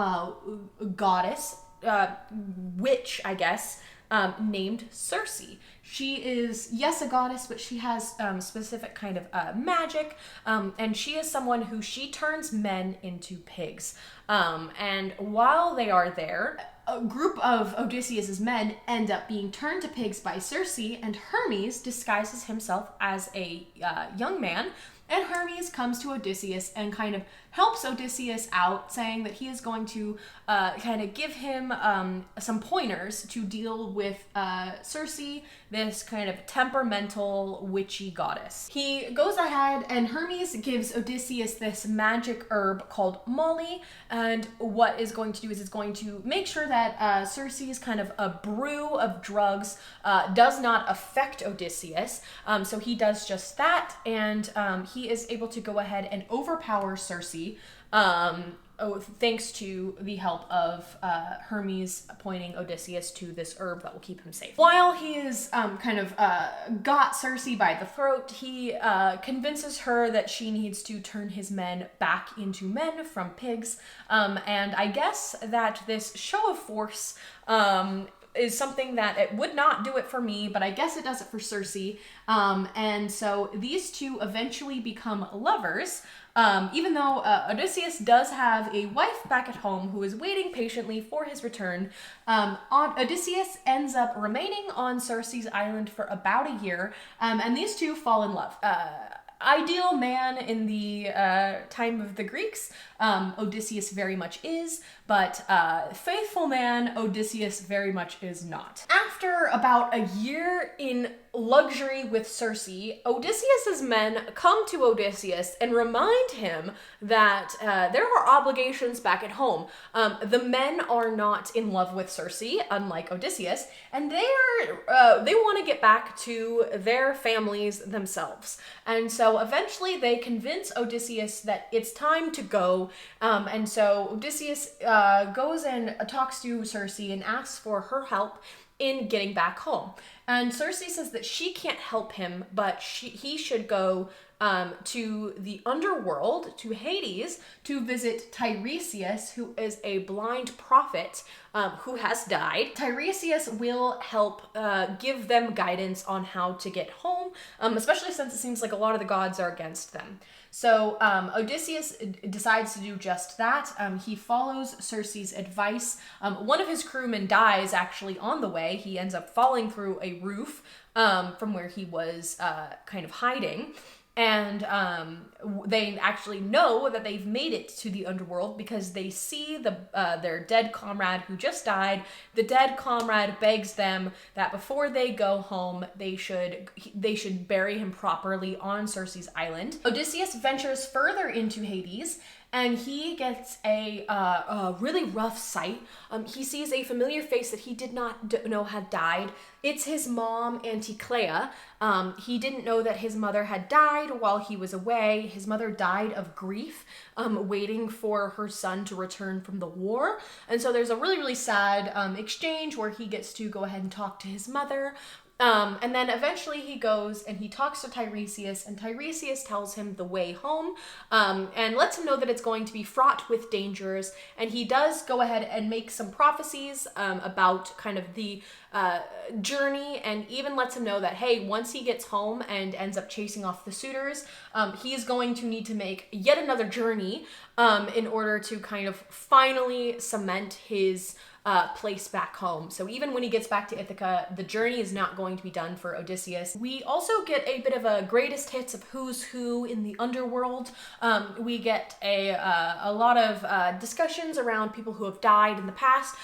goddess, witch, I guess, named Circe. She is, yes, a goddess, but she has specific kind of magic, and she is someone who she turns men into pigs. And while they are there, a group of Odysseus's men end up being turned to pigs by Circe, and Hermes disguises himself as a young man, and Hermes comes to Odysseus and kind of helps Odysseus out, saying that he is going to kind of give him some pointers to deal with Circe, this kind of temperamental, witchy goddess. He goes ahead and Hermes gives Odysseus this magic herb called Molly, and what is going to do is it's going to make sure that Circe's kind of a brew of drugs does not affect Odysseus. So he does just that, and he is able to go ahead and overpower Circe, thanks to the help of Hermes pointing Odysseus to this herb that will keep him safe. While he is got Circe by the throat, he convinces her that she needs to turn his men back into men from pigs, and I guess that this show of force is something that it would not do it for me, but I guess it does it for Circe. And so these two eventually become lovers, even though Odysseus does have a wife back at home who is waiting patiently for his return. Odysseus ends up remaining on Circe's island for about a year, and these two fall in love. Ideal man in the time of the Greeks, Odysseus very much is, but faithful man, Odysseus very much is not. After about a year in luxury with Circe, Odysseus's men come to Odysseus and remind him that there are obligations back at home. The men are not in love with Circe, unlike Odysseus, and they want to get back to their families themselves. And so eventually they convince Odysseus that it's time to go, and so Odysseus goes and talks to Circe and asks for her help in getting back home. And Circe says that she can't help him, but he should go to the underworld, to Hades, to visit Tiresias, who is a blind prophet who has died. Tiresias will help give them guidance on how to get home, especially since it seems like a lot of the gods are against them. So Odysseus decides to do just that. He follows Circe's advice. One of his crewmen dies actually on the way. He ends up falling through a roof from where he was kind of hiding. And they actually know that they've made it to the underworld because they see their dead comrade who just died. The dead comrade begs them that before they go home, they should bury him properly on Circe's island. Odysseus ventures further into Hades, and he gets a really rough sight. He sees a familiar face that he did not know had died. It's his mom, Anticlea. He didn't know that his mother had died while he was away. His mother died of grief, waiting for her son to return from the war. And so there's a really, really sad exchange where he gets to go ahead and talk to his mother. And then eventually he goes and he talks to Tiresias, and Tiresias tells him the way home, and lets him know that it's going to be fraught with dangers. And he does go ahead and make some prophecies about kind of the journey, and even lets him know that, hey, once he gets home and ends up chasing off the suitors, he's going to need to make yet another journey in order to kind of finally cement his place back home. So even when he gets back to Ithaca, the journey is not going to be done for Odysseus. We also get a bit of a greatest hits of who's who in the underworld. We get a lot of discussions around people who have died in the past.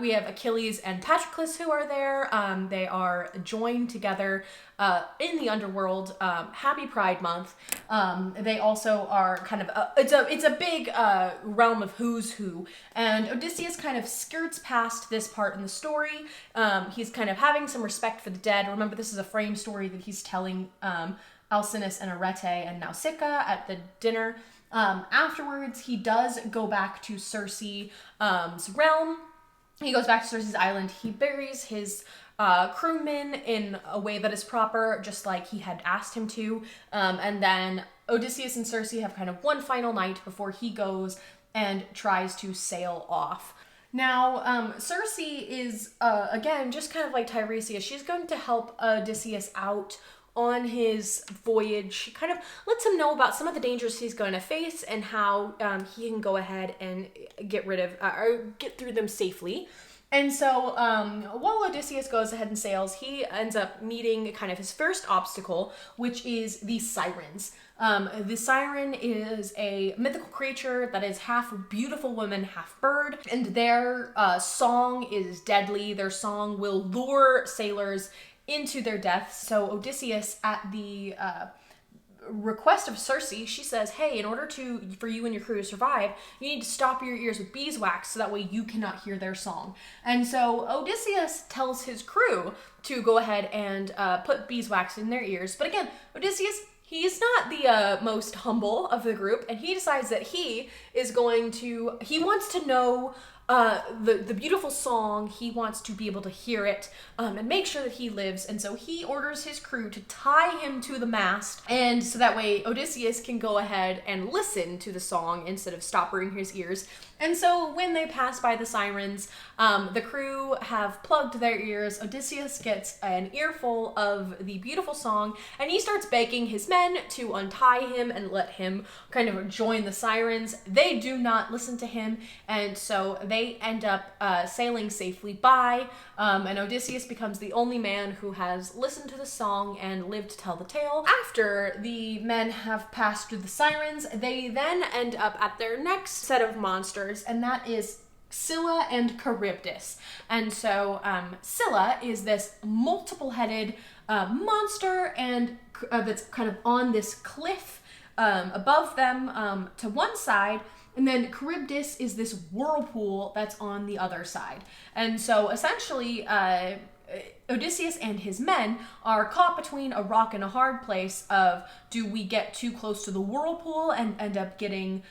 We have Achilles and Patroclus who are there. They are joined together in the underworld. Happy Pride Month. They also are kind of it's a big realm of who's who, and Odysseus kind of skirts past this part in the story. He's kind of having some respect for the dead. Remember, this is a frame story that he's telling Alcinous and Arete and Nausicaa at the dinner. Afterwards, he does go back to Circe's realm. He goes back to Circe's island. He buries his crewmen in a way that is proper, just like he had asked him to. And then Odysseus and Circe have kind of one final night before he goes and tries to sail off. Now, Circe is, again, just kind of like Tiresias. She's going to help Odysseus out on his voyage. She kind of lets him know about some of the dangers he's going to face and how he can go ahead and get rid of, or get through them safely. And so while Odysseus goes ahead and sails, he ends up meeting kind of his first obstacle, which is the sirens. The siren is a mythical creature that is half beautiful woman, half bird, and their song is deadly. Their song will lure sailors into their deaths. So Odysseus, at the request of Circe, she says, hey, in order for you and your crew to survive, you need to stop your ears with beeswax so that way you cannot hear their song. And so Odysseus tells his crew to go ahead and put beeswax in their ears. But again, Odysseus, he's not the most humble of the group, and he decides that he wants to know the beautiful song. He wants to be able to hear it and make sure that he lives. And so he orders his crew to tie him to the mast, and so that way Odysseus can go ahead and listen to the song instead of stopping his ears. And so when they pass by the sirens, the crew have plugged their ears. Odysseus gets an earful of the beautiful song, and he starts begging his men to untie him and let him kind of join the sirens. They do not listen to him, and so they end up sailing safely by, and Odysseus becomes the only man who has listened to the song and lived to tell the tale. After the men have passed through the sirens, they then end up at their next set of monsters, and that is Scylla and Charybdis. And so Scylla is this multiple-headed monster, and that's kind of on this cliff above them to one side, and then Charybdis is this whirlpool that's on the other side. And so essentially Odysseus and his men are caught between a rock and a hard place of, do we get too close to the whirlpool and end up getting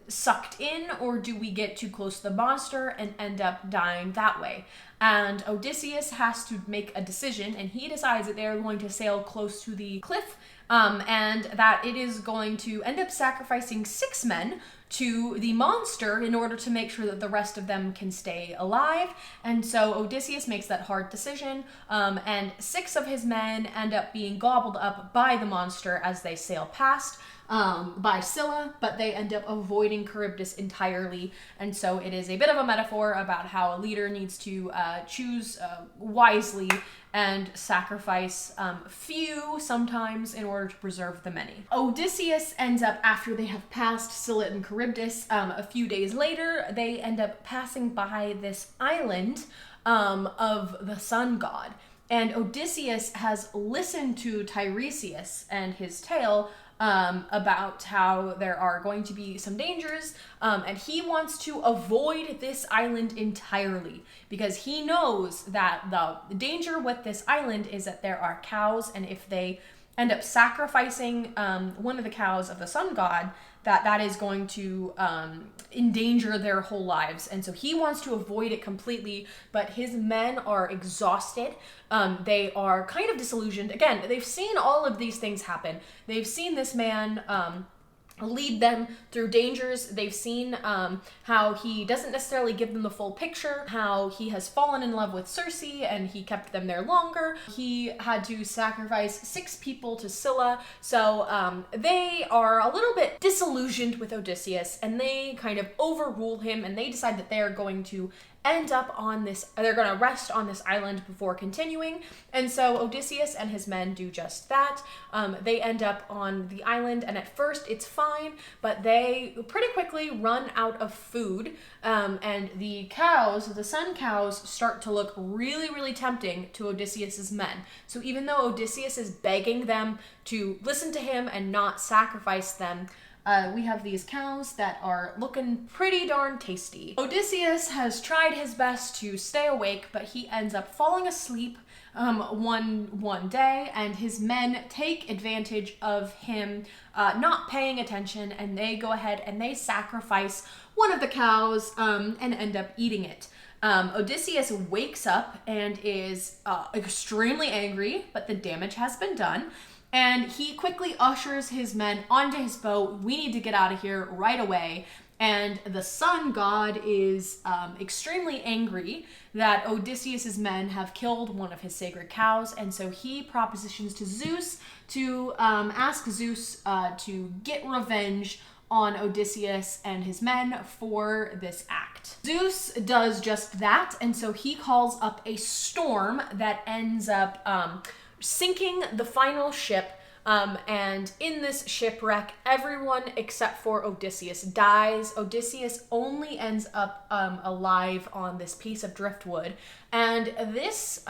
sucked in, or do we get too close to the monster and end up dying that way? And Odysseus has to make a decision, and he decides that they're going to sail close to the cliff, and that it is going to end up sacrificing 6 men to the monster in order to make sure that the rest of them can stay alive. And so Odysseus makes that hard decision, and 6 of his men end up being gobbled up by the monster as they sail past by Scylla, but they end up avoiding Charybdis entirely. And so it is a bit of a metaphor about how a leader needs to choose wisely and sacrifice few sometimes in order to preserve the many. Odysseus ends up, after they have passed Scylla and Charybdis, a few days later, they end up passing by this island of the sun god. And Odysseus has listened to Tiresias and his tale about how there are going to be some dangers, and he wants to avoid this island entirely because he knows that the danger with this island is that there are cows, and if they end up sacrificing one of the cows of the sun god, that is going to endanger their whole lives. And so he wants to avoid it completely, but his men are exhausted. They are kind of disillusioned. Again, they've seen all of these things happen. They've seen this man lead them through dangers. They've seen how he doesn't necessarily give them the full picture, how he has fallen in love with Circe and he kept them there longer. He had to sacrifice 6 people to Scylla. So they are a little bit disillusioned with Odysseus, and they kind of overrule him, and they decide that they are going to end up on this, they're going to rest on this island before continuing. And so Odysseus and his men do just that. They end up on the island, and at first it's fine, but they pretty quickly run out of food. And the cows, the sun cows, start to look really, really tempting to Odysseus's men. So even though Odysseus is begging them to listen to him and not sacrifice them, we have these cows that are looking pretty darn tasty. Odysseus has tried his best to stay awake, but he ends up falling asleep one day, and his men take advantage of him not paying attention, and they go ahead and they sacrifice one of the cows and end up eating it. Odysseus wakes up and is extremely angry, but the damage has been done. And he quickly ushers his men onto his boat. We need to get out of here right away. And the sun god is extremely angry that Odysseus's men have killed one of his sacred cows. And so he propositions to Zeus to ask Zeus to get revenge on Odysseus and his men for this act. Zeus does just that. And so he calls up a storm that ends up sinking the final ship, and in this shipwreck, everyone except for Odysseus dies. Odysseus only ends up alive on this piece of driftwood, and this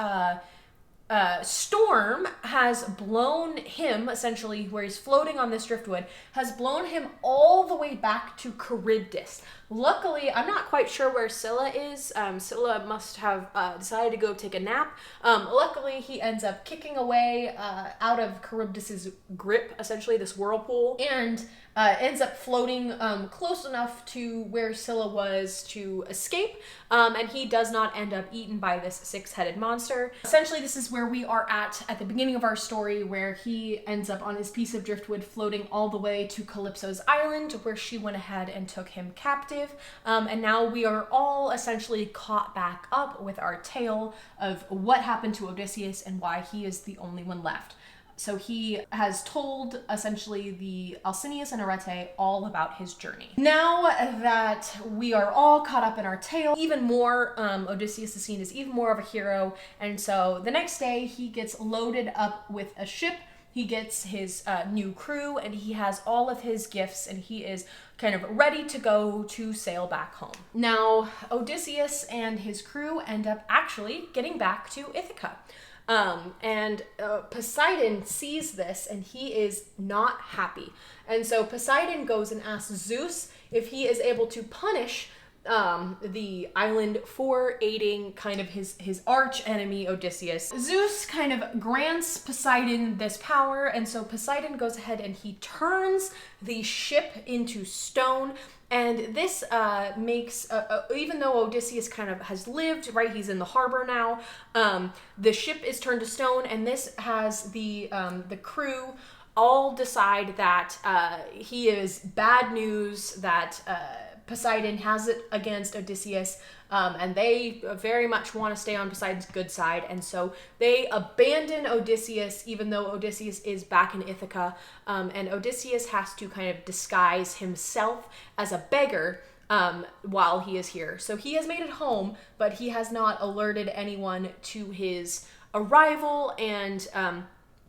storm has blown him, essentially, where he's floating on this driftwood, has blown him all the way back to Charybdis. Luckily, I'm not quite sure where Scylla is. Scylla must have decided to go take a nap. Luckily, he ends up kicking away out of Charybdis's grip, essentially this whirlpool, and ends up floating close enough to where Scylla was to escape, and he does not end up eaten by this 6-headed monster. Essentially, this is where we are at the beginning of our story, where he ends up on his piece of driftwood floating all the way to Calypso's island, where she went ahead and took him captive. And now we are all essentially caught back up with our tale of what happened to Odysseus and why he is the only one left. So he has told essentially the Alcinous and Arete all about his journey. Now that we are all caught up in our tale, even more, Odysseus is seen as even more of a hero. And so the next day he gets loaded up with a ship. He gets his new crew, and he has all of his gifts, and he is kind of ready to go to sail back home. Now, Odysseus and his crew end up actually getting back to Ithaca. And Poseidon sees this, and he is not happy. And so Poseidon goes and asks Zeus if he is able to punish the island for aiding kind of his arch enemy Odysseus. Zeus kind of grants Poseidon this power, and so Poseidon goes ahead and he turns the ship into stone. And this makes, even though Odysseus kind of has lived, right, he's in the harbor now, the ship is turned to stone, and this has the crew all decide that he is bad news, that Poseidon has it against Odysseus, and they very much want to stay on Poseidon's good side, and so they abandon Odysseus, even though Odysseus is back in Ithaca, and Odysseus has to kind of disguise himself as a beggar while he is here. So he has made it home, but he has not alerted anyone to his arrival, and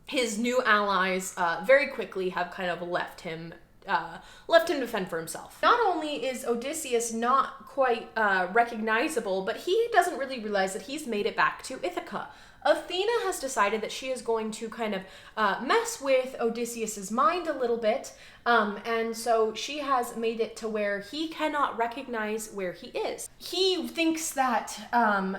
his new allies very quickly have kind of left him to fend for himself. Not only is Odysseus not quite recognizable, but he doesn't really realize that he's made it back to Ithaca. Athena has decided that she is going to kind of mess with Odysseus's mind a little bit, and so she has made it to where he cannot recognize where he is. He thinks that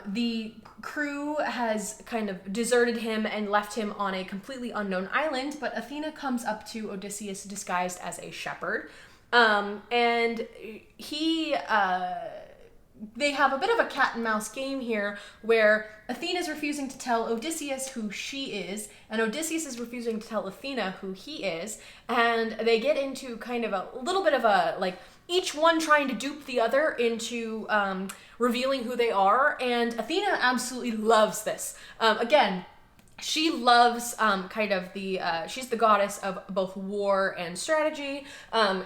the crew has kind of deserted him and left him on a completely unknown island, but Athena comes up to Odysseus disguised as a shepherd. And they have a bit of a cat and mouse game here where Athena's refusing to tell Odysseus who she is, and Odysseus is refusing to tell Athena who he is, and they get into kind of a little bit of a, like, each one trying to dupe the other into revealing who they are, and Athena absolutely loves this. Again, she loves she's the goddess of both war and strategy.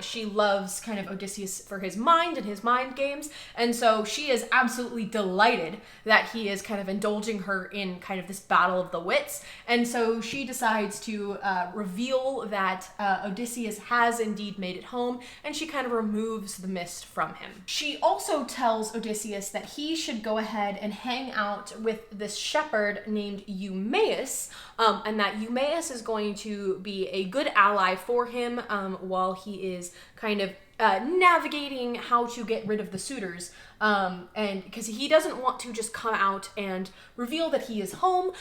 She loves kind of Odysseus for his mind and his mind games. And so she is absolutely delighted that he is kind of indulging her in kind of this battle of the wits. And so she decides to reveal that Odysseus has indeed made it home, and she kind of removes the mist from him. She also tells Odysseus that he should go ahead and hang out with this shepherd named Eumaeus, and that Eumaeus is going to be a good ally for him while he is kind of navigating how to get rid of the suitors. And because he doesn't want to just come out and reveal that he is home,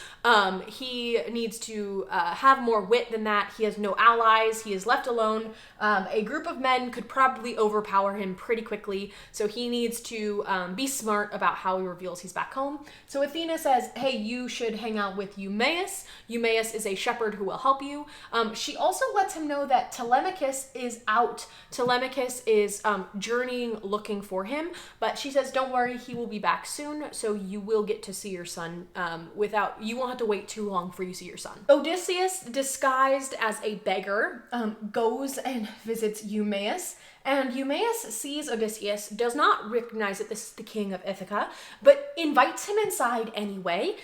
he needs to have more wit than that. He has no allies. He is left alone. A group of men could probably overpower him pretty quickly, so he needs to be smart about how he reveals he's back home. So Athena says, hey, you should hang out with Eumaeus. Eumaeus is a shepherd who will help you. She also lets him know that Telemachus is out. Telemachus is journeying looking for him, but she says, don't worry, he will be back soon, so you will get to see your son you won't have to wait too long for you to see your son. Odysseus, disguised as a beggar, goes and visits Eumaeus, and Eumaeus sees Odysseus, does not recognize that this is the king of Ithaca, but invites him inside anyway.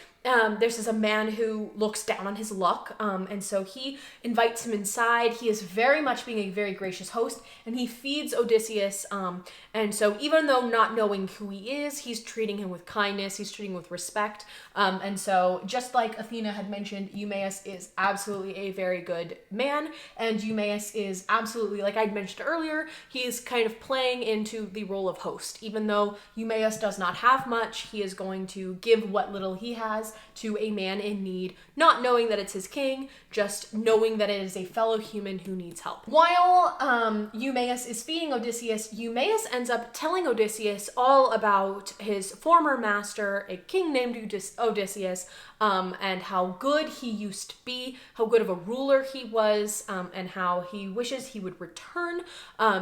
This is a man who looks down on his luck, and so he invites him inside. He is very much being a very gracious host, and he feeds Odysseus, and so even though not knowing who he is, he's treating him with kindness, he's treating him with respect, and so just like Athena had mentioned, Eumaeus is absolutely a very good man, and Eumaeus is absolutely, like I'd mentioned earlier, he's kind of playing into the role of host. Even though Eumaeus does not have much, he is going to give what little he has to a man in need, not knowing that it's his king, just knowing that it is a fellow human who needs help. While Eumaeus is feeding Odysseus, Eumaeus ends up telling Odysseus all about his former master, a king named Odysseus, and how good he used to be, how good of a ruler he was, and how he wishes he would return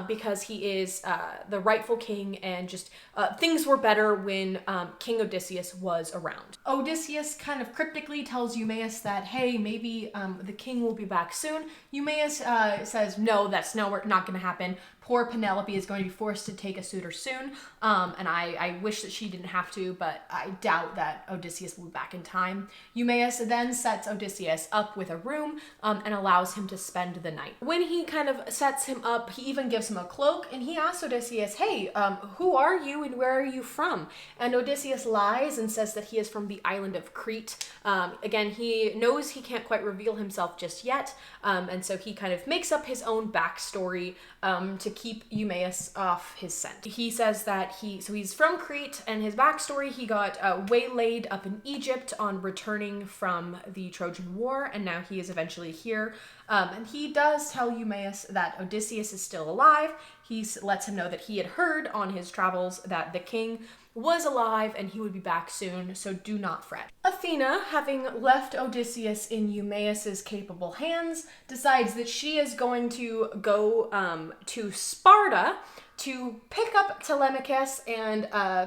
because he is the rightful king, and just things were better when King Odysseus was around. Odysseus kind of cryptically tells Eumaeus that, hey, maybe the king will be back soon. Eumaeus says, no, that's not going to happen. Poor Penelope is going to be forced to take a suitor soon, and I wish that she didn't have to, but I doubt that Odysseus will be back in time. Eumaeus then sets Odysseus up with a room and allows him to spend the night. When he kind of sets him up, he even gives him a cloak, and he asks Odysseus, hey, who are you and where are you from? And Odysseus lies and says that he is from the island of Crete. Again, he knows he can't quite reveal himself just yet, and so he kind of makes up his own backstory to keep Eumaeus off his scent. He says that he's from Crete, and his backstory, he got waylaid up in Egypt on returning from the Trojan War, and now he is eventually here. And he does tell Eumaeus that Odysseus is still alive. He lets him know that he had heard on his travels that the king was alive and he would be back soon, so do not fret. Athena, having left Odysseus in Eumaeus's capable hands, decides that she is going to go to Sparta to pick up Telemachus and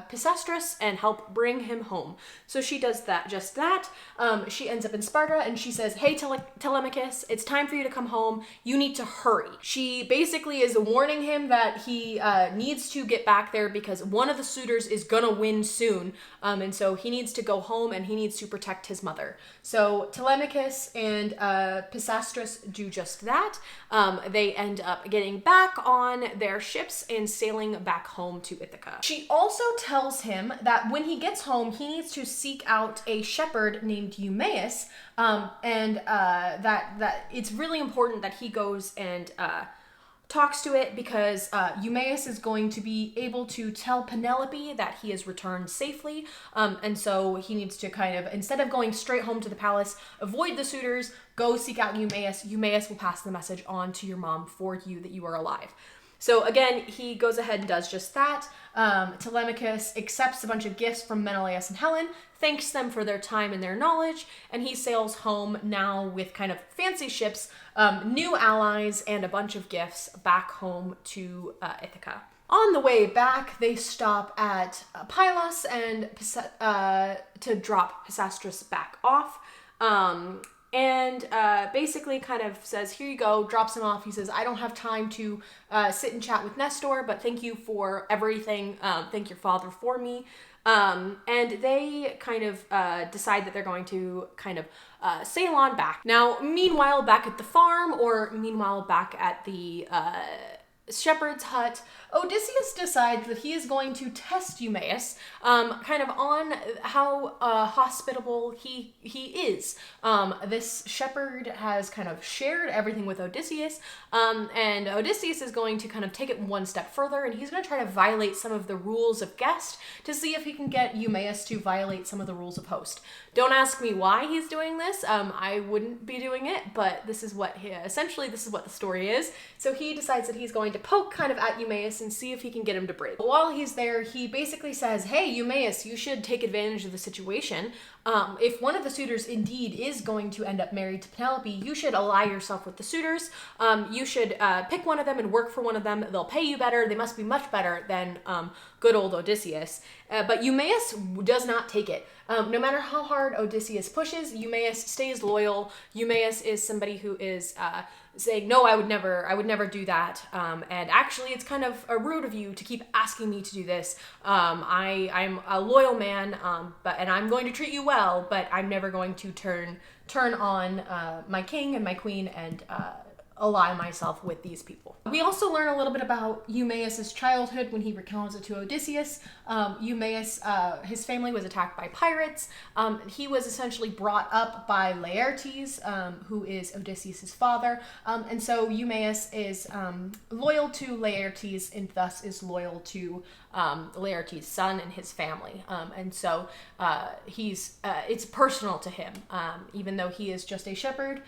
Pisistratus and help bring him home. So she does just that. She ends up in Sparta and she says, hey, Telemachus, it's time for you to come home. You need to hurry. She basically is warning him that he needs to get back there because one of the suitors is gonna win soon. And so he needs to go home and he needs to protect his mother. So Telemachus and Pisistratus do just that. They end up getting back on their ships and sailing back home to Ithaca. She also tells him that when he gets home, he needs to seek out a shepherd named Eumaeus, and that it's really important that he goes and talks to it because Eumaeus is going to be able to tell Penelope that he has returned safely, and so he needs to kind of, instead of going straight home to the palace, avoid the suitors, go seek out Eumaeus. Eumaeus will pass the message on to your mom for you that you are alive. So again, he goes ahead and does just that. Telemachus accepts a bunch of gifts from Menelaus and Helen, thanks them for their time and their knowledge, and he sails home now with kind of fancy ships, new allies, and a bunch of gifts back home to Ithaca. On the way back, they stop at Pylos and to drop Pisistratus back off. And basically kind of says, here you go, drops him off. He says, I don't have time to sit and chat with Nestor, but thank you for everything. Thank your father for me. And they kind of decide that they're going to kind of sail on back. Now, meanwhile, back at the farm, or meanwhile back at the shepherd's hut, Odysseus decides that he is going to test Eumaeus kind of on how hospitable he is. This shepherd has kind of shared everything with Odysseus, and Odysseus is going to kind of take it one step further, and he's going to try to violate some of the rules of guest to see if he can get Eumaeus to violate some of the rules of host. Don't ask me why he's doing this. I wouldn't be doing it, but this is what essentially this is what the story is. So he decides that he's going to poke kind of at Eumaeus and see if he can get him to break. While he's there, he basically says, hey, Eumaeus, you should take advantage of the situation. If one of the suitors indeed is going to end up married to Penelope, you should ally yourself with the suitors. You should pick one of them and work for one of them. They'll pay you better. They must be much better than good old Odysseus. But Eumaeus does not take it. No matter how hard Odysseus pushes, Eumaeus stays loyal. Eumaeus is somebody who is saying, no, I would never do that. And actually, it's kind of rude of you to keep asking me to do this. I'm a loyal man, and I'm going to treat you well, but I'm never going to turn on my king and my queen and ally myself with these people. We also learn a little bit about Eumaeus' childhood when he recounts it to Odysseus. Eumaeus, his family was attacked by pirates. He was essentially brought up by Laertes, who is Odysseus' father. And so Eumaeus is loyal to Laertes and thus is loyal to Laertes' son and his family. And so it's personal to him. Even though he is just a shepherd,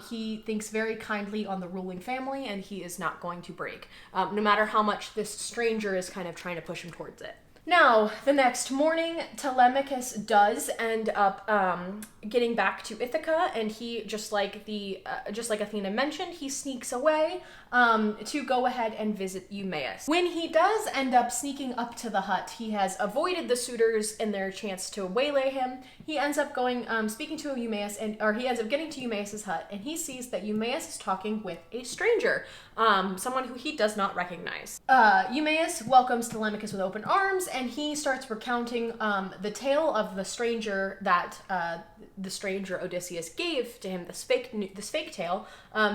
he thinks very kindly on the ruling family, and he is not going to break, no matter how much this stranger is kind of trying to push him towards it. Now, the next morning, Telemachus does end up getting back to Ithaca, and he, just like Athena mentioned, he sneaks away to go ahead and visit Eumaeus. When he does end up sneaking up to the hut, he has avoided the suitors and their chance to waylay him. He ends up going, speaking to Eumaeus, or he ends up getting to Eumaeus' hut, and he sees that Eumaeus is talking with a stranger, someone who he does not recognize. Eumaeus welcomes Telemachus with open arms, and he starts recounting the tale of the stranger that the stranger Odysseus gave to him, this fake tale.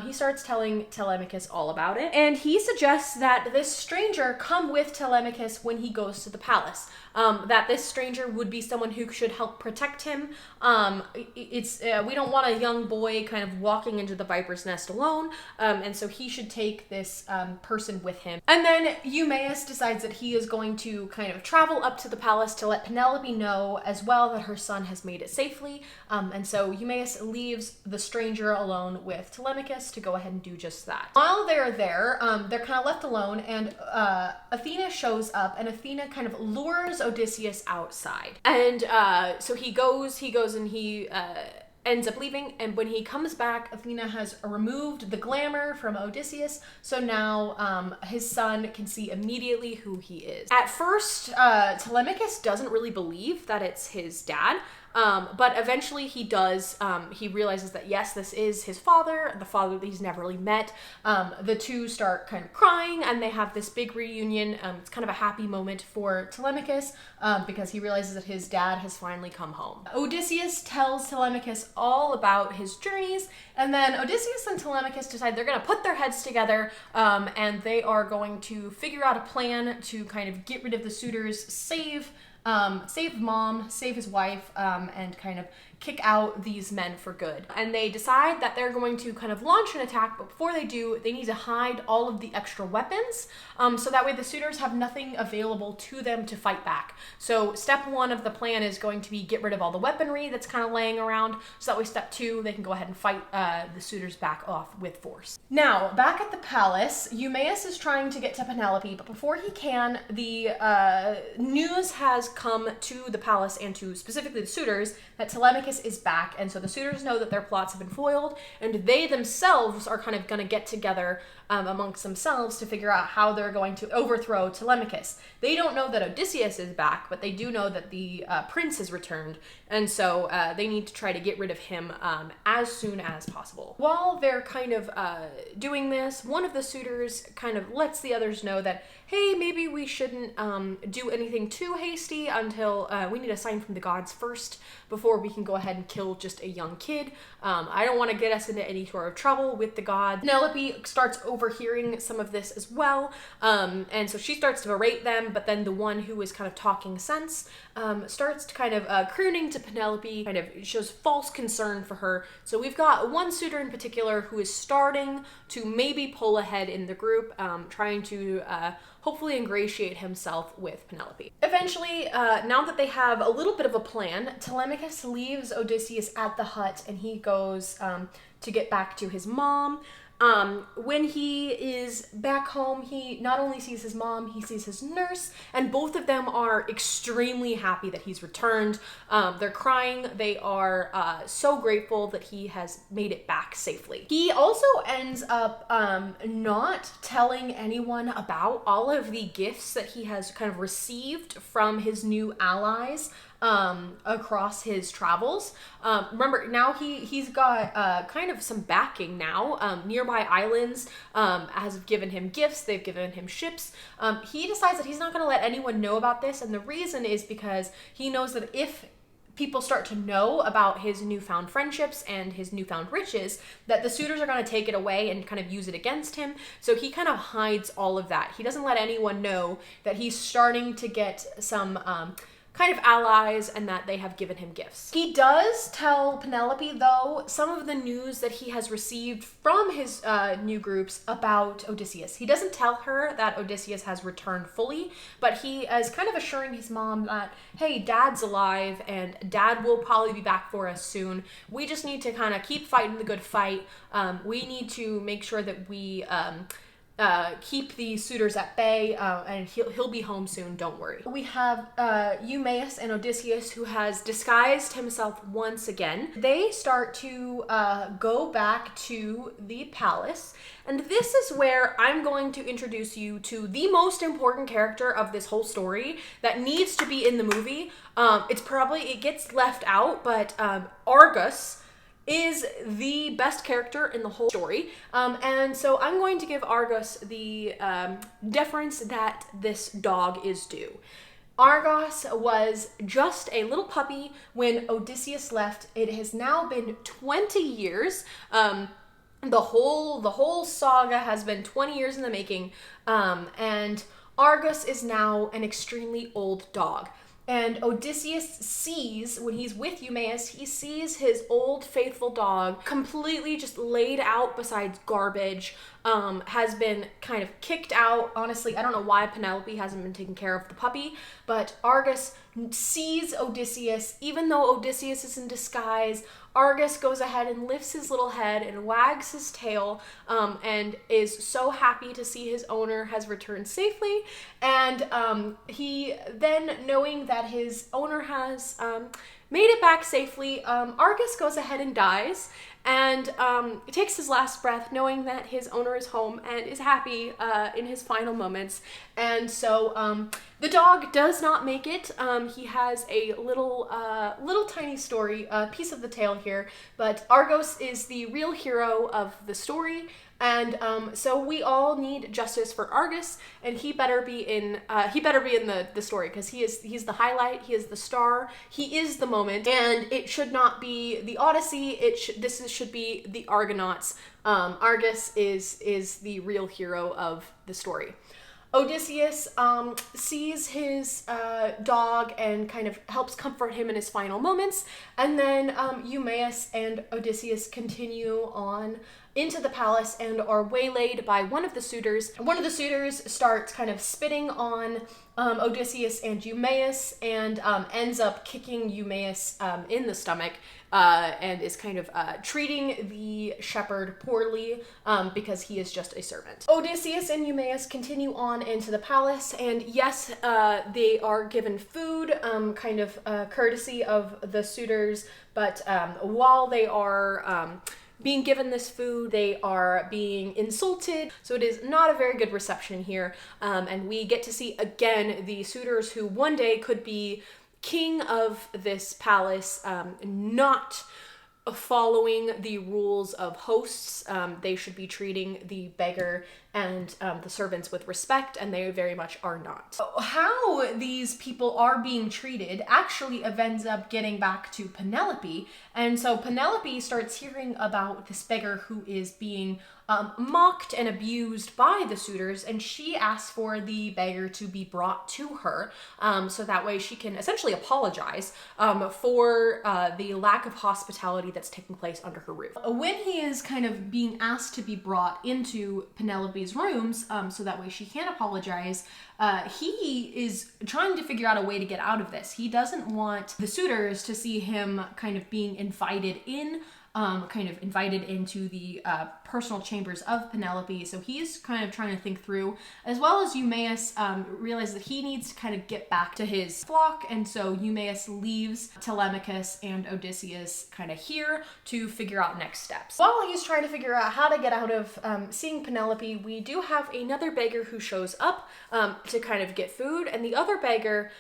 He starts telling Telemachus all about it, and he suggests that this stranger come with Telemachus when he goes to the palace. That this stranger would be someone who should help protect him. We don't want a young boy kind of walking into the viper's nest alone, and so he should take this person with him. And then Eumaeus decides that he is going to kind of travel up to the palace to let Penelope know as well that her son has made it safely. And so Eumaeus leaves the stranger alone with Telemachus to go ahead and do just that. While they're there, they're kind of left alone, and Athena shows up, and Athena kind of lures Odysseus outside. And so he goes and he ends up leaving, and when he comes back, Athena has removed the glamour from Odysseus, so now his son can see immediately who he is. At first, Telemachus doesn't really believe that it's his dad, but eventually he does. He realizes that yes, this is his father, the father that he's never really met. The two start kind of crying, and they have this big reunion. It's kind of a happy moment for Telemachus because he realizes that his dad has finally come home. Odysseus tells Telemachus all about his journeys, and then Odysseus and Telemachus decide they're going to put their heads together, and they are going to figure out a plan to kind of get rid of the suitors, save save mom, save his wife, and kind of kick out these men for good. And they decide that they're going to kind of launch an attack, but before they do, they need to hide all of the extra weapons, so that way the suitors have nothing available to them to fight back. So step one of the plan is going to be get rid of all the weaponry that's kind of laying around, so that way step two, they can go ahead and fight the suitors back off with force. Now, back at the palace, Eumaeus is trying to get to Penelope, but before he can, the news has come to the palace and to specifically the suitors that Telemachus is back, and so the suitors know that their plots have been foiled, and they themselves are kind of going to get together amongst themselves to figure out how they're going to overthrow Telemachus. They don't know that Odysseus is back, but they do know that the prince has returned, and so they need to try to get rid of him as soon as possible. While they're kind of doing this, one of the suitors kind of lets the others know that, hey, maybe we shouldn't do anything too hasty until we need a sign from the gods first before we can go ahead and kill just a young kid. I don't want to get us into any sort of trouble with the gods. Penelope starts overhearing some of this as well, and so she starts to berate them, but then the one who is kind of talking sense starts to kind of crooning to Penelope, kind of shows false concern for her. So we've got one suitor in particular who is starting to maybe pull ahead in the group, trying to hopefully ingratiate himself with Penelope. Eventually, now that they have a little bit of a plan, Telemachus leaves Odysseus at the hut and he goes to get back to his mom. When he is back home, he not only sees his mom, he sees his nurse, and both of them are extremely happy that he's returned. They're crying. They are so grateful that he has made it back safely. He also ends up not telling anyone about all of the gifts that he has kind of received from his new allies across his travels. Remember, now he's got kind of some backing now. Nearby islands has given him gifts, they've given him ships. He decides that he's not going to let anyone know about this, and the reason is because he knows that if people start to know about his newfound friendships and his newfound riches, that the suitors are going to take it away and kind of use it against him. So he kind of hides all of that. He doesn't let anyone know that he's starting to get some kind of allies and that they have given him gifts. He does tell Penelope, though, some of the news that he has received from his new groups about Odysseus. He doesn't tell her that Odysseus has returned fully, but he is kind of assuring his mom that, hey, Dad's alive and Dad will probably be back for us soon. We just need to kind of keep fighting the good fight. We need to make sure that we keep the suitors at bay, and he'll be home soon, don't worry. We have Eumaeus and Odysseus, who has disguised himself once again. They start to go back to the palace, and this is where I'm going to introduce you to the most important character of this whole story that needs to be in the movie. It gets left out, but Argos is the best character in the whole story. And so I'm going to give Argos the deference that this dog is due. Argos was just a little puppy when Odysseus left. It has now been 20 years. The whole saga has been 20 years in the making. And Argos is now an extremely old dog. And Odysseus sees, when he's with Eumaeus, he sees his old faithful dog completely just laid out beside garbage, has been kind of kicked out. Honestly, I don't know why Penelope hasn't been taking care of the puppy, but Argos sees Odysseus. Even though Odysseus is in disguise, Argos goes ahead and lifts his little head and wags his tail, and is so happy to see his owner has returned safely. And he then, knowing that his owner has made it back safely, Argos goes ahead and dies, and takes his last breath knowing that his owner is home and is happy in his final moments. And so the dog does not make it. He has a little tiny story, piece of the tale here, but Argos is the real hero of the story. And so we all need justice for Argos, and he better be in the story, because he's the highlight, he is the star, he is the moment, and it should not be the Odyssey. This should be the Argonauts. Argos is the real hero of the story. Odysseus sees his dog and kind of helps comfort him in his final moments, and then Eumaeus and Odysseus continue on into the palace and are waylaid by one of the suitors. One of the suitors starts kind of spitting on Odysseus and Eumaeus and ends up kicking Eumaeus in the stomach and is kind of treating the shepherd poorly because he is just a servant. Odysseus and Eumaeus continue on into the palace, and yes, they are given food, kind of courtesy of the suitors, but while they are being given this food, they are being insulted, so it is not a very good reception here, and we get to see again the suitors who one day could be king of this palace, not following the rules of hosts. They should be treating the beggar and the servants with respect, and they very much are not. How these people are being treated actually ends up getting back to Penelope, and so Penelope starts hearing about this beggar who is being mocked and abused by the suitors, and she asks for the beggar to be brought to her, so that way she can essentially apologize for the lack of hospitality that's taking place under her roof. When he is kind of being asked to be brought into Penelope's rooms, so that way she can apologize, he is trying to figure out a way to get out of this. He doesn't want the suitors to see him kind of being invited in, kind of invited into the personal chambers of Penelope. So he's kind of trying to think through, as well as Eumaeus realizes that he needs to kind of get back to his flock, and so Eumaeus leaves Telemachus and Odysseus kind of here to figure out next steps. While he's trying to figure out how to get out of seeing Penelope, we do have another beggar who shows up to kind of get food, and the other beggar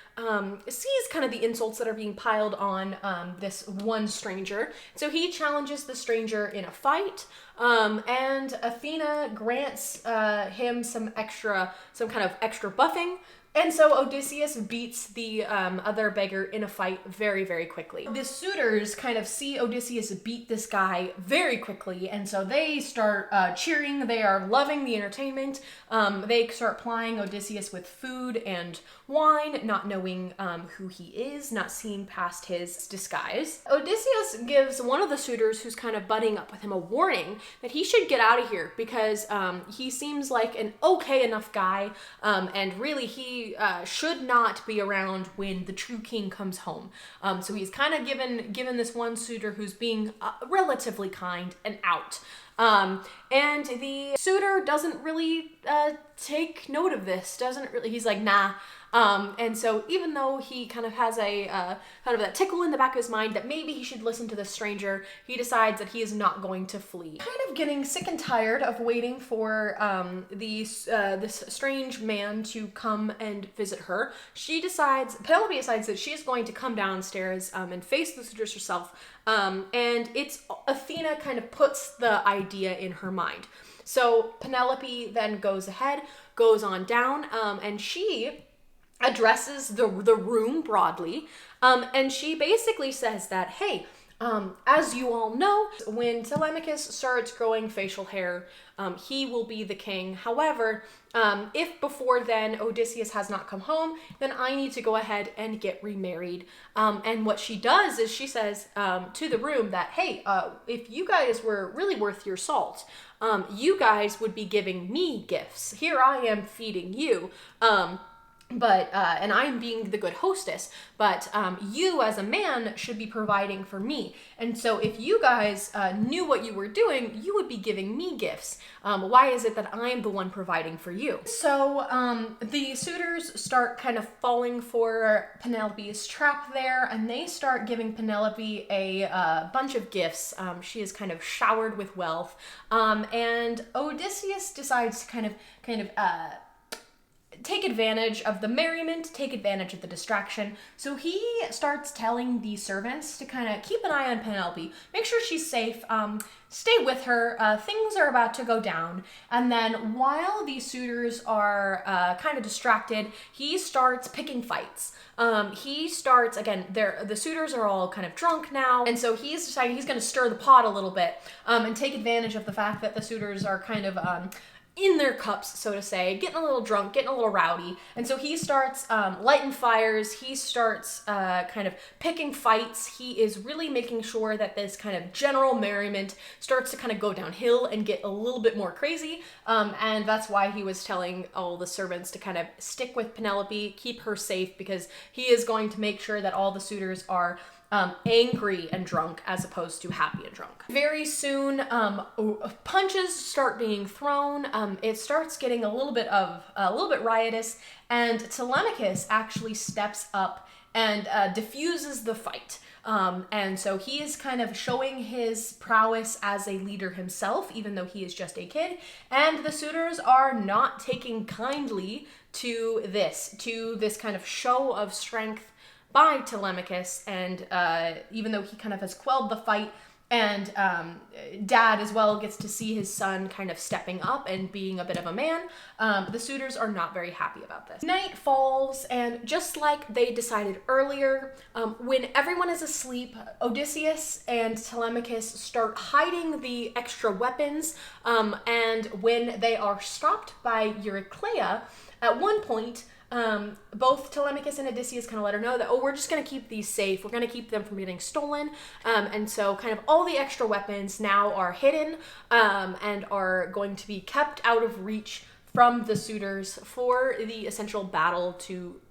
sees kind of the insults that are being piled on this one stranger, so he challenges the stranger in a fight, and Athena grants him some kind of extra buffing. And so Odysseus beats the other beggar in a fight very, very quickly. The suitors kind of see Odysseus beat this guy very quickly, and so they start cheering. They are loving the entertainment. They start plying Odysseus with food and wine, not knowing who he is, not seeing past his disguise. Odysseus gives one of the suitors who's kind of butting up with him a warning that he should get out of here because he seems like an okay enough guy, and really he should not be around when the true king comes home. So he's kind of given this one suitor who's being relatively kind an out. And the suitor doesn't really take note of this, he's like, nah. And so even though he kind of has a kind of that tickle in the back of his mind that maybe he should listen to this stranger, he decides that he is not going to flee. Kind of getting sick and tired of waiting for this strange man to come and visit her, Penelope decides that she is going to come downstairs and face the suitors herself, and it's Athena kind of puts the idea in her mind. So Penelope then goes on down, and she addresses the room broadly, and she basically says that, hey, as you all know, when Telemachus starts growing facial hair, he will be the king. However, if before then Odysseus has not come home, then I need to go ahead and get remarried. And what she does is she says to the room that, hey, if you guys were really worth your salt, you guys would be giving me gifts. Here I am feeding you. And I'm being the good hostess, but you as a man should be providing for me. And so if you guys knew what you were doing, you would be giving me gifts. Why is it that I'm the one providing for you? So the suitors start kind of falling for Penelope's trap there, and they start giving Penelope a bunch of gifts. She is kind of showered with wealth, and Odysseus decides to kind of take advantage of the merriment, take advantage of the distraction. So he starts telling the servants to kind of keep an eye on Penelope, make sure she's safe, stay with her, things are about to go down. And then while the suitors are kind of distracted, he starts picking fights. The suitors are all kind of drunk now, and so he's deciding he's going to stir the pot a little bit and take advantage of the fact that the suitors are kind of in their cups, so to say, getting a little drunk, getting a little rowdy. And so he starts lighting fires, he starts kind of picking fights. He is really making sure that this kind of general merriment starts to kind of go downhill and get a little bit more crazy. And that's why he was telling all the servants to kind of stick with Penelope, keep her safe, because he is going to make sure that all the suitors are angry and drunk as opposed to happy and drunk. Very soon, punches start being thrown. It starts getting a little bit riotous, and Telemachus actually steps up and diffuses the fight. And so he is kind of showing his prowess as a leader himself, even though he is just a kid. And the suitors are not taking kindly to this kind of show of strength by Telemachus, and even though he kind of has quelled the fight, and Dad as well gets to see his son kind of stepping up and being a bit of a man, the suitors are not very happy about this. Night falls, and just like they decided earlier, when everyone is asleep, Odysseus and Telemachus start hiding the extra weapons, and when they are stopped by Euryclea, at one point, both Telemachus and Odysseus kind of let her know that, oh, we're just going to keep these safe. We're going to keep them from getting stolen. And so kind of all the extra weapons now are hidden, and are going to be kept out of reach from the suitors for the essential battle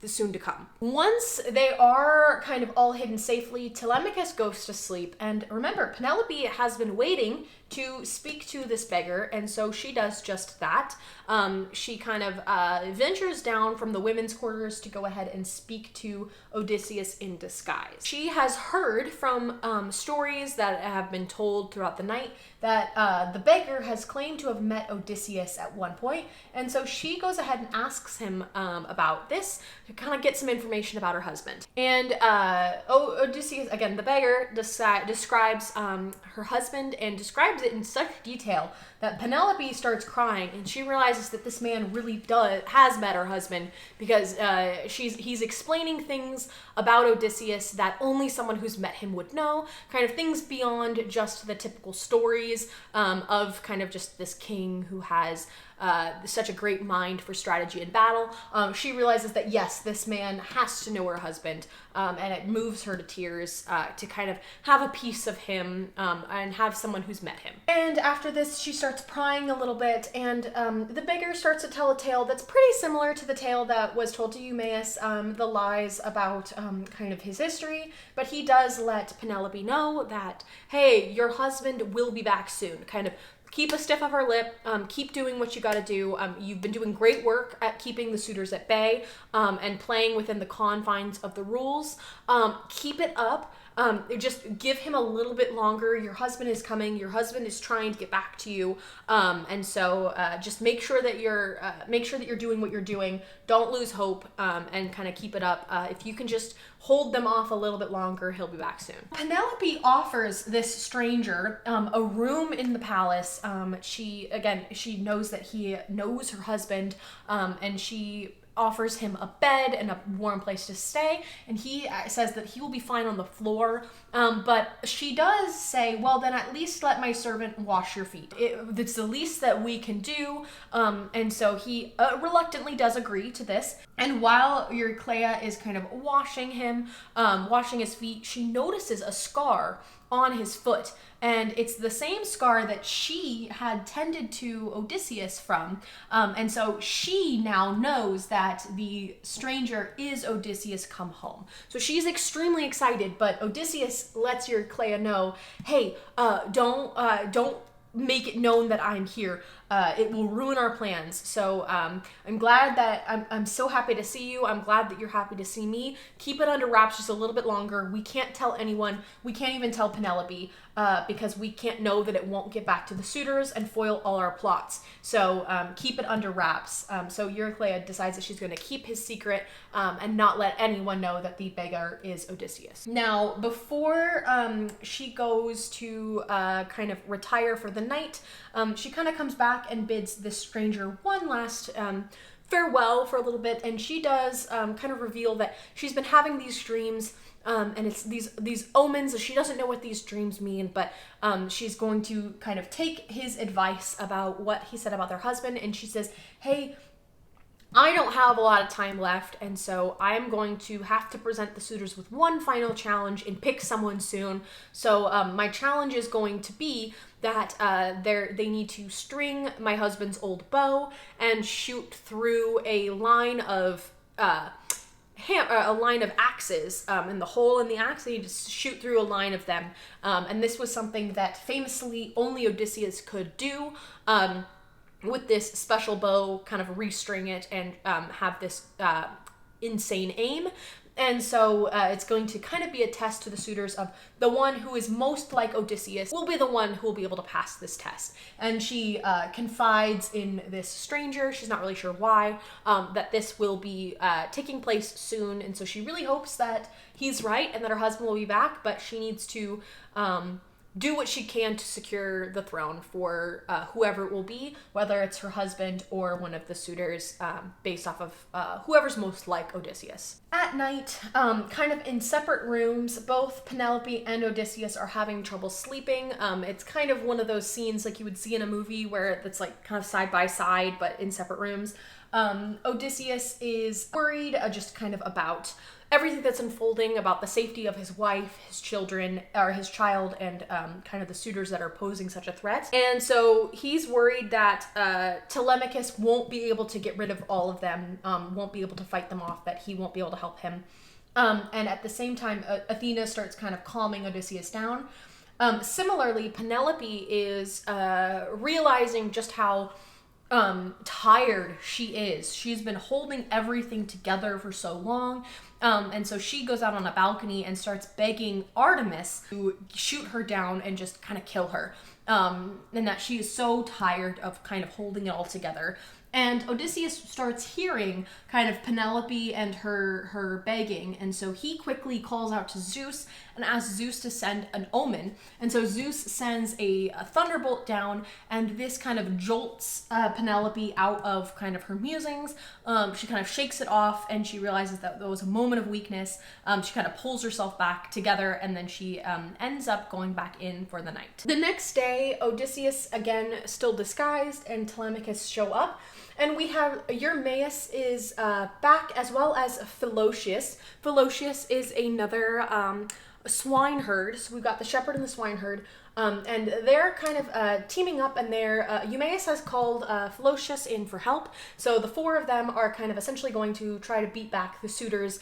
soon to come. Once they are kind of all hidden safely, Telemachus goes to sleep. And remember, Penelope has been waiting to speak to this beggar, and so she does just that. She kind of ventures down from the women's quarters to go ahead and speak to Odysseus in disguise. She has heard from stories that have been told throughout the night that the beggar has claimed to have met Odysseus at one point, and so she goes ahead and asks him about this to kind of get some information about her husband. And Odysseus, again, the beggar, describes her husband, and describes it in such detail that Penelope starts crying, and she realizes that this man really has met her husband, because he's explaining things about Odysseus that only someone who's met him would know, kind of things beyond just the typical stories of kind of just this king who has such a great mind for strategy and battle. She realizes that yes, this man has to know her husband, and it moves her to tears to kind of have a piece of him and have someone who's met him. And after this, she starts crying a little bit, and the beggar starts to tell a tale that's pretty similar to the tale that was told to Eumaeus, the lies about kind of his history, but he does let Penelope know that, hey, your husband will be back soon, kind of keep a stiff upper lip, keep doing what you gotta do. You've been doing great work at keeping the suitors at bay, and playing within the confines of the rules. Keep it up. Just give him a little bit longer. Your husband is coming. Your husband is trying to get back to you. And so just make sure that you're doing what you're doing. Don't lose hope, and kind of keep it up. If you can just hold them off a little bit longer, he'll be back soon. Penelope offers this stranger a room in the palace. She knows that he knows her husband, and she offers him a bed and a warm place to stay, and he says that he will be fine on the floor, but she does say, well, then at least let my servant wash your feet. It's the least that we can do, and so he reluctantly does agree to this. And while Euryclea is kind of washing his feet, she notices a scar on his foot, and it's the same scar that she had tended to Odysseus from, and so she now knows that the stranger is Odysseus come home. So she's extremely excited, but Odysseus lets Euryclea know, hey, don't make it known that I'm here. It will ruin our plans. So I'm glad that I'm so happy to see you. I'm glad that you're happy to see me. Keep it under wraps just a little bit longer. We can't tell anyone. We can't even tell Penelope, because we can't know that it won't get back to the suitors and foil all our plots. So keep it under wraps. So Euryclea decides that she's going to keep his secret, and not let anyone know that the beggar is Odysseus. Now, before she goes to kind of retire for the night, she kind of comes back and bids this stranger one last farewell for a little bit, and she does kind of reveal that she's been having these dreams and it's these omens. She doesn't know what these dreams mean, but she's going to kind of take his advice about what he said about their husband, and she says, hey, I don't have a lot of time left, and so I'm going to have to present the suitors with one final challenge and pick someone soon. So my challenge is going to be that they need to string my husband's old bow and shoot through a line of axes, and the hole in the axe, they need to shoot through a line of them. And this was something that famously only Odysseus could do. With this special bow, kind of restring it and have this insane aim. And so it's going to kind of be a test to the suitors of the one who is most like Odysseus will be the one who will be able to pass this test. And she confides in this stranger, she's not really sure why, that this will be taking place soon. And so she really hopes that he's right and that her husband will be back, but she needs to do what she can to secure the throne for whoever it will be, whether it's her husband or one of the suitors, based off of whoever's most like Odysseus. At night, kind of in separate rooms, both Penelope and Odysseus are having trouble sleeping. It's kind of one of those scenes like you would see in a movie where it's like kind of side by side, but in separate rooms. Odysseus is worried just kind of about everything that's unfolding, about the safety of his wife, his children, or his child, and kind of the suitors that are posing such a threat. And so he's worried that Telemachus won't be able to get rid of all of them, won't be able to fight them off, that he won't be able to help him. And at the same time, Athena starts kind of calming Odysseus down. Similarly, Penelope is realizing just how tired she is. She's been holding everything together for so long. And so she goes out on a balcony and starts begging Artemis to shoot her down and just kind of kill her. And that she is so tired of kind of holding it all together. And Odysseus starts hearing kind of Penelope and her begging. And so he quickly calls out to Zeus and asks Zeus to send an omen. And so Zeus sends a thunderbolt down, and this kind of jolts Penelope out of kind of her musings. She kind of shakes it off, and she realizes that there was a moment of weakness. She kind of pulls herself back together, and then she ends up going back in for the night. The next day, Odysseus, again, still disguised, and Telemachus show up. And we have Eumaeus is back, as well as Philocius. Philocius is another swineherd. So we've got the shepherd and the swineherd. And they're kind of teaming up, and Eumaeus has called Philocius in for help. So the four of them are kind of essentially going to try to beat back the suitors.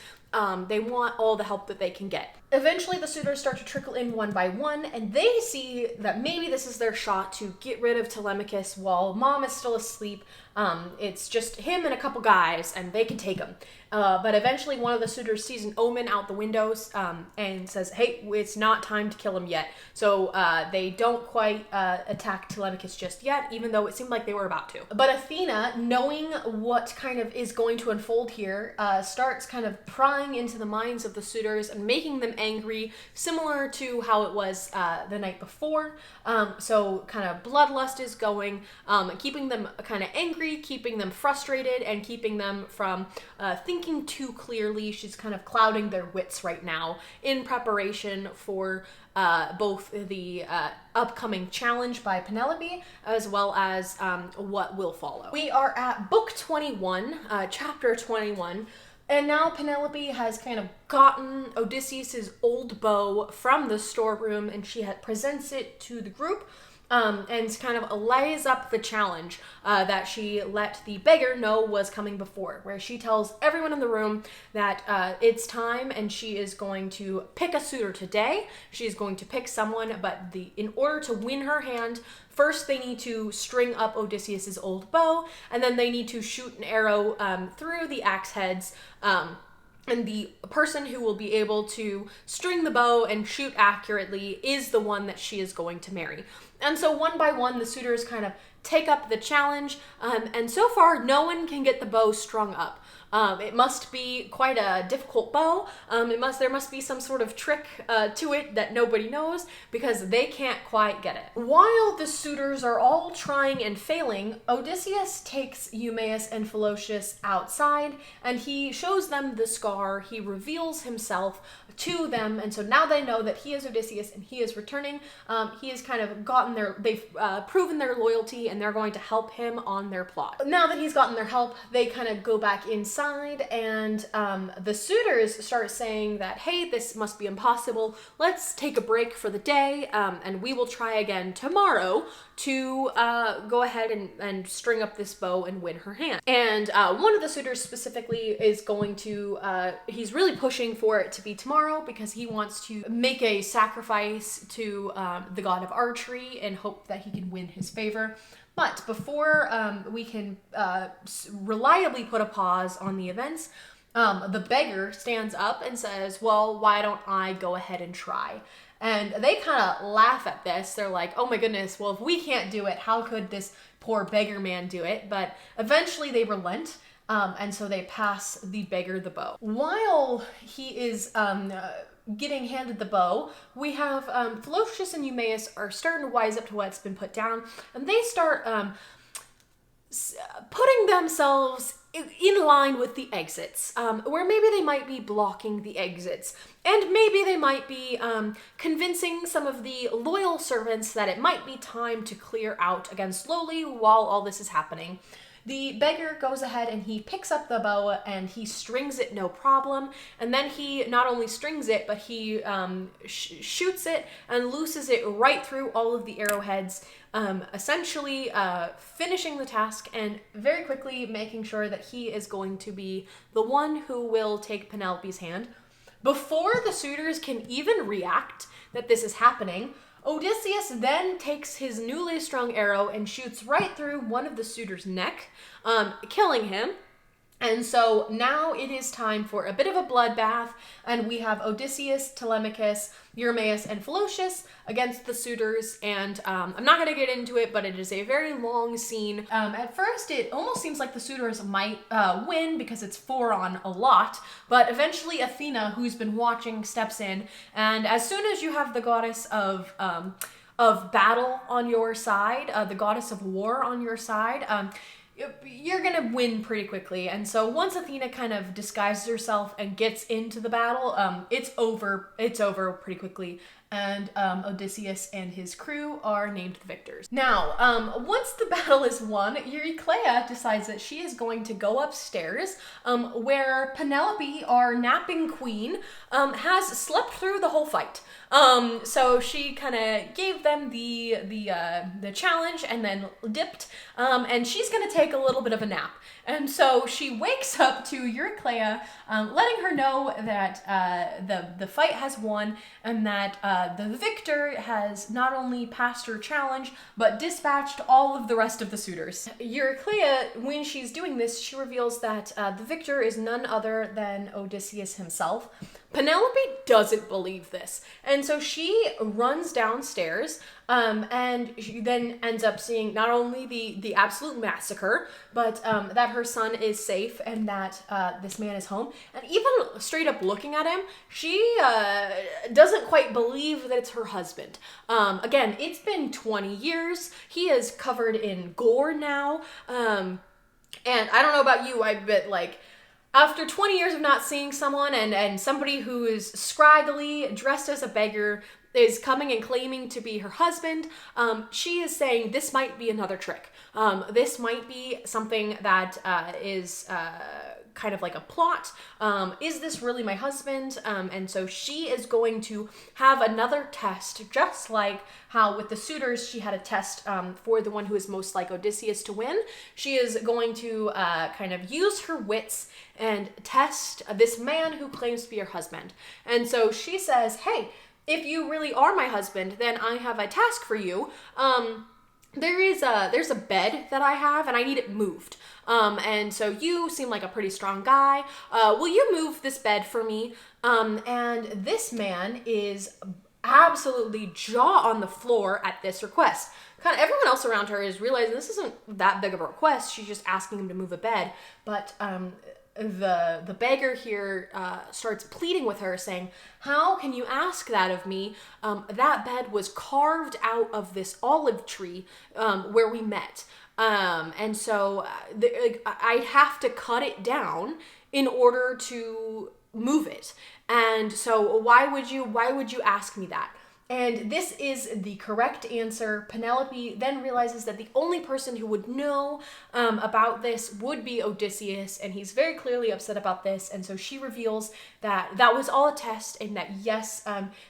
They want all the help that they can get. Eventually, the suitors start to trickle in one by one, and they see that maybe this is their shot to get rid of Telemachus while Mom is still asleep. It's just him and a couple guys, and they can take him. But eventually, one of the suitors sees an omen out the windows and says, hey, it's not time to kill him yet. So they don't quite attack Telemachus just yet, even though it seemed like they were about to. But Athena, knowing what kind of is going to unfold here, starts kind of prying into the minds of the suitors and making them angry, similar to how it was the night before. So kind of bloodlust is going, keeping them kind of angry, keeping them frustrated, and keeping them from thinking too clearly. She's kind of clouding their wits right now in preparation for both the upcoming challenge by Penelope, as well as what will follow. We are at book 21, chapter 21. And now Penelope has kind of gotten Odysseus's old bow from the storeroom, and she presents it to the group, and kind of lays up the challenge that she let the beggar know was coming before, where she tells everyone in the room that it's time, and she is going to pick a suitor today. She's going to pick someone, but in order to win her hand, first they need to string up Odysseus's old bow, and then they need to shoot an arrow through the axe heads. And the person who will be able to string the bow and shoot accurately is the one that she is going to marry. And so one by one, the suitors kind of take up the challenge, and so far no one can get the bow strung up. It must be quite a difficult bow. There must be some sort of trick to it that nobody knows, because they can't quite get it. While the suitors are all trying and failing, Odysseus takes Eumaeus and Philocious outside, and he shows them the scar. He reveals himself to them, and so now they know that he is Odysseus and he is returning. He has kind of they've proven their loyalty, and they're going to help him on their plot. Now that he's gotten their help, they kind of go back inside, and the suitors start saying that, hey, this must be impossible. Let's take a break for the day, and we will try again tomorrow to go ahead and string up this bow and win her hand. And one of the suitors specifically is going to, he's really pushing for it to be tomorrow, because he wants to make a sacrifice to the god of archery and hope that he can win his favor. But before we can reliably put a pause on the events, the beggar stands up and says, well, why don't I go ahead and try? And they kind of laugh at this. They're like, oh my goodness, well, if we can't do it, how could this poor beggar man do it? But eventually they relent. And so they pass the beggar the bow. While he is getting handed the bow, we have Philocious and Eumaeus are starting to wise up to what's been put down, and they start putting themselves in line with the exits, where maybe they might be blocking the exits, and maybe they might be convincing some of the loyal servants that it might be time to clear out again slowly while all this is happening. The beggar goes ahead and he picks up the bow and he strings it no problem. And then he not only strings it, but he shoots it and looses it right through all of the arrowheads, essentially finishing the task and very quickly making sure that he is going to be the one who will take Penelope's hand. Before the suitors can even react that this is happening, Odysseus then takes his newly strung arrow and shoots right through one of the suitors' neck, killing him. And so now it is time for a bit of a bloodbath, and we have Odysseus, Telemachus, Eumaeus, and Philocious against the suitors, and I'm not going to get into it, but it is a very long scene. At first, it almost seems like the suitors might win because it's 4 on a lot, but eventually Athena, who's been watching, steps in, and as soon as you have the goddess of battle on your side, the goddess of war on your side, you're gonna win pretty quickly. And so once Athena kind of disguises herself and gets into the battle, it's over pretty quickly, and Odysseus and his crew are named the victors. Now, once the battle is won, Eurycleia decides that she is going to go upstairs, where Penelope, our napping queen, has slept through the whole fight. So she kind of gave them the challenge and then dipped, and she's gonna take a little bit of a nap. And so she wakes up to Eurycleia, letting her know that the fight has won, and that the victor has not only passed her challenge, but dispatched all of the rest of the suitors. Eurycleia, when she's doing this, she reveals that the victor is none other than Odysseus himself. Penelope doesn't believe this, and so she runs downstairs, and she then ends up seeing not only the absolute massacre, but that her son is safe and that this man is home. And even straight up looking at him, she doesn't quite believe that it's her husband. Again, it's been 20 years. He is covered in gore now, and I don't know about you, but like, after 20 years of not seeing someone, and somebody who is scraggly, dressed as a beggar, is coming and claiming to be her husband, she is saying this might be another trick. This might be something that is kind of like a plot. Is this really my husband? And so she is going to have another test, just like how with the suitors she had a test for the one who is most like Odysseus to win. She is going to kind of use her wits and test this man who claims to be her husband. And so she says, hey, if you really are my husband, then I have a task for you. There's a bed that I have and I need it moved. And so you seem like a pretty strong guy. Will you move this bed for me? And this man is absolutely jaw on the floor at this request. Kind of everyone else around her is realizing this isn't that big of a request. She's just asking him to move a bed. But the beggar here starts pleading with her, saying, "How can you ask that of me? That bed was carved out of this olive tree where we met, and so I'd have to cut it down in order to move it. And so why would you ask me that?" And this is the correct answer. Penelope then realizes that the only person who would know about this would be Odysseus, and he's very clearly upset about this. And so she reveals that that was all a test, and that yes,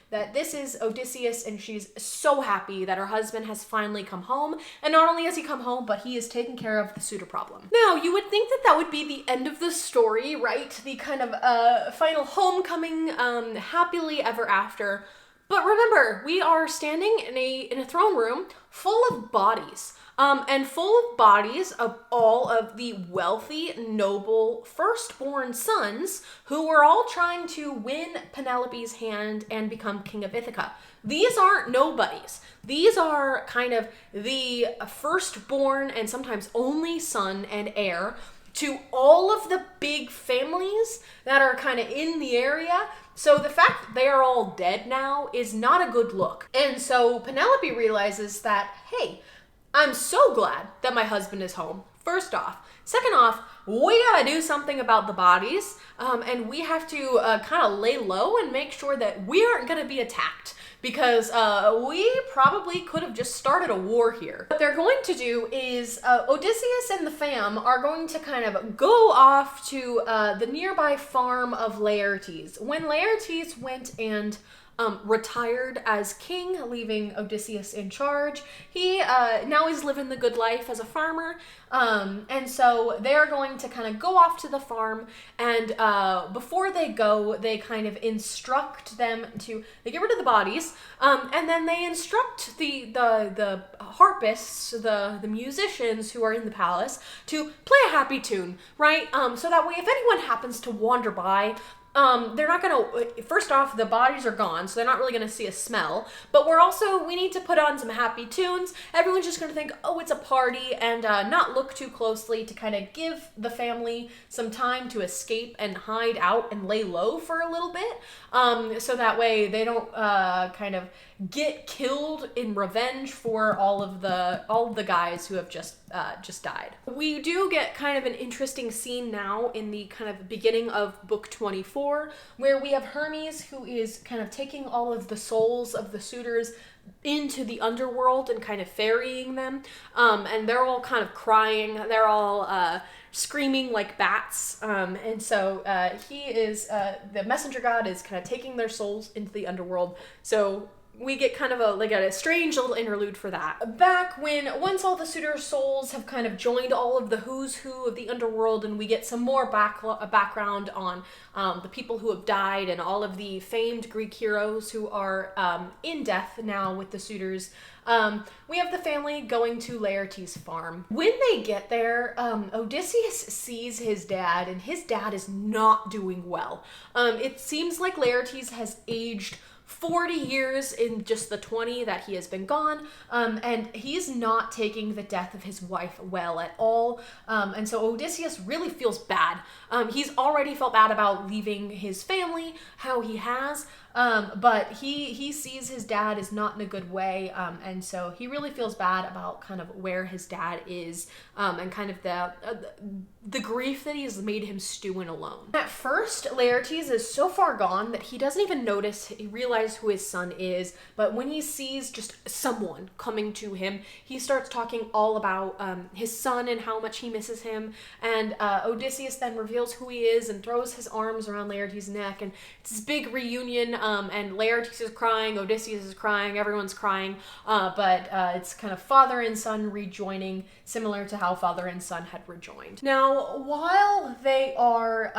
that this is Odysseus, and she's so happy that her husband has finally come home. And not only has he come home, but he is taking care of the suitor problem. Now, you would think that that would be the end of the story, right? The kind of final homecoming, happily ever after. But remember, we are standing in a throne room full of bodies, and full of bodies of all of the wealthy, noble, firstborn sons who were all trying to win Penelope's hand and become king of Ithaca. These aren't nobodies. These are kind of the firstborn and sometimes only son and heir to all of the big families that are kind of in the area. So the fact that they are all dead now is not a good look. And so Penelope realizes that, hey, I'm so glad that my husband is home, first off. Second off, we gotta do something about the bodies, and we have to kind of lay low and make sure that we aren't gonna be attacked, because we probably could have just started a war here. What they're going to do is Odysseus and the fam are going to kind of go off to the nearby farm of Laertes. When Laertes went and retired as king, leaving Odysseus in charge, he now is living the good life as a farmer. And so they're going to kind of go off to the farm, and before they go, they kind of instruct them to, they get rid of the bodies, and then they instruct the harpists, the musicians who are in the palace, to play a happy tune, right? So that way if anyone happens to wander by, they're not gonna, first off, the bodies are gone, so they're not really gonna see a smell, but we need to put on some happy tunes. Everyone's just gonna think, oh, it's a party, and not look too closely, to kind of give the family some time to escape and hide out and lay low for a little bit, so that way they don't kind of get killed in revenge for all of the guys who have just died. We do get kind of an interesting scene now in the kind of beginning of book 24, where we have Hermes, who is kind of taking all of the souls of the suitors into the underworld and kind of ferrying them, and they're all kind of crying, they're all screaming like bats, and so he is, the messenger god is kind of taking their souls into the underworld. So we get kind of a strange little interlude for that. Back once all the suitors' souls have kind of joined all of the who's who of the underworld, and we get some more background on the people who have died and all of the famed Greek heroes who are in death now with the suitors. We have the family going to Laertes' farm. When they get there, Odysseus sees his dad, and his dad is not doing well. It seems like Laertes has aged 40 years in just the 20 that he has been gone, and he's not taking the death of his wife well at all, and so Odysseus really feels bad. He's already felt bad about leaving his family, how he has, but he sees his dad is not in a good way, and so he really feels bad about kind of where his dad is, and kind of the grief that he has made him stew in alone. At first, Laertes is so far gone that he doesn't even realize who his son is, but when he sees just someone coming to him, he starts talking all about his son and how much he misses him, and Odysseus then reveals who he is and throws his arms around Laertes' neck, and it's this big reunion, and Laertes is crying, Odysseus is crying, everyone's crying, but it's kind of father and son rejoining, similar to how father and son had rejoined. Now, while they are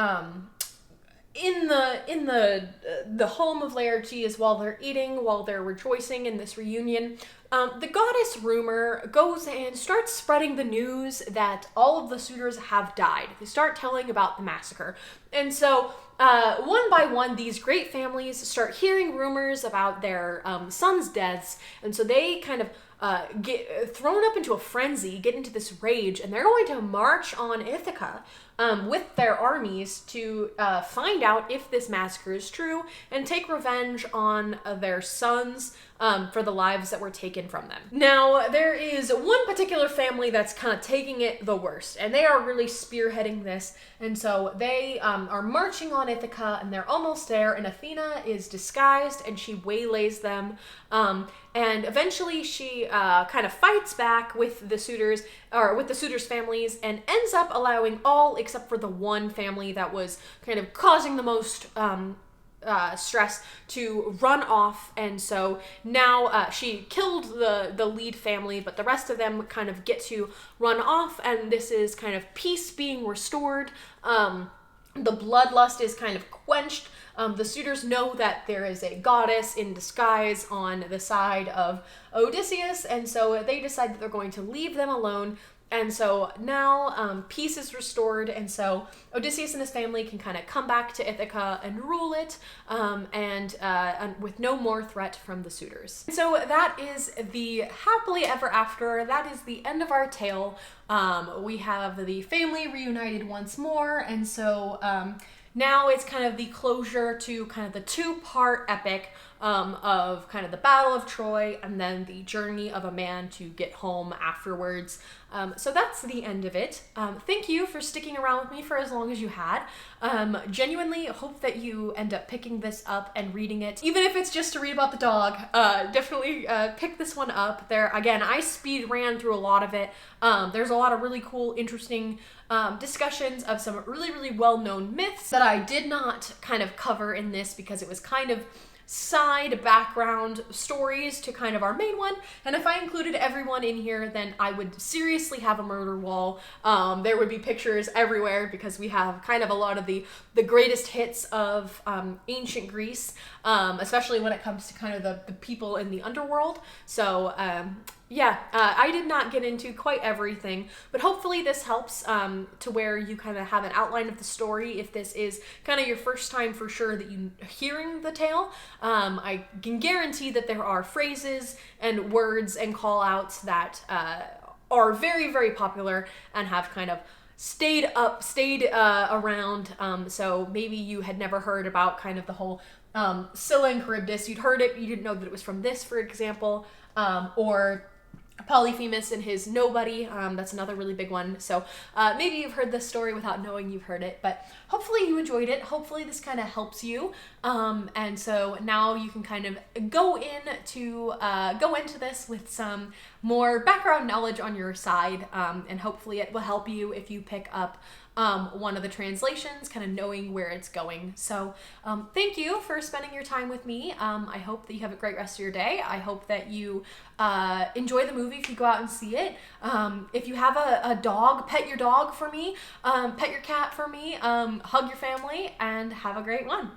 in the home of Laertes, while they're eating, while they're rejoicing in this reunion, the goddess Rumor goes and starts spreading the news that all of the suitors have died. They start telling about the massacre. And so one by one, these great families start hearing rumors about their sons' deaths, and so they kind of get thrown up into a frenzy, get into this rage, and they're going to march on Ithaca with their armies to find out if this massacre is true and take revenge on their sons for the lives that were taken from them. Now, there is one particular family that's kind of taking it the worst, and they are really spearheading this, and so they are marching on Ithaca, and they're almost there, and Athena is disguised, and she waylays them, and eventually she kind of fights back with the suitors, or with the suitors' families, and ends up allowing all except for the one family that was kind of causing the most stress to run off. And so now she killed the lead family, but the rest of them kind of get to run off, and this is kind of peace being restored. The bloodlust is kind of quenched. The suitors know that there is a goddess in disguise on the side of Odysseus, and so they decide that they're going to leave them alone. And so now peace is restored, and so Odysseus and his family can kind of come back to Ithaca and rule it, and with no more threat from the suitors. So that is the happily ever after. That is the end of our tale. We have the family reunited once more, and so now it's kind of the closure to kind of the two-part epic of kind of the Battle of Troy and then the journey of a man to get home afterwards. So that's the end of it. Thank you for sticking around with me for as long as you had. Genuinely hope that you end up picking this up and reading it. Even if it's just to read about the dog, definitely pick this one up. There, again, I speed ran through a lot of it. There's a lot of really cool, interesting discussions of some really, really well-known myths that I did not kind of cover in this because it was kind of side background stories to kind of our main one, and if I included everyone in here, then I would seriously have a murder wall. There would be pictures everywhere because we have kind of a lot of the greatest hits of ancient Greece, especially when it comes to kind of the people in the underworld. So yeah, I did not get into quite everything, but hopefully this helps to where you kind of have an outline of the story if this is kind of your first time for sure that you hearing the tale. I can guarantee that there are phrases and words and call-outs that are very, very popular and have kind of stayed around. So maybe you had never heard about kind of the whole Scylla and Charybdis. You'd heard it, but you didn't know that it was from this, for example, or Polyphemus and his Nobody. That's another really big one. So maybe you've heard this story without knowing you've heard it, but hopefully you enjoyed it. Hopefully this kind of helps you. And so now you can kind of go into this with some more background knowledge on your side, and hopefully it will help you if you pick up one of the translations, kind of knowing where it's going. So thank you for spending your time with me. I hope that you have a great rest of your day. I hope that you enjoy the movie if you go out and see it. If you have a dog, pet your dog for me, pet your cat for me, hug your family, and have a great one.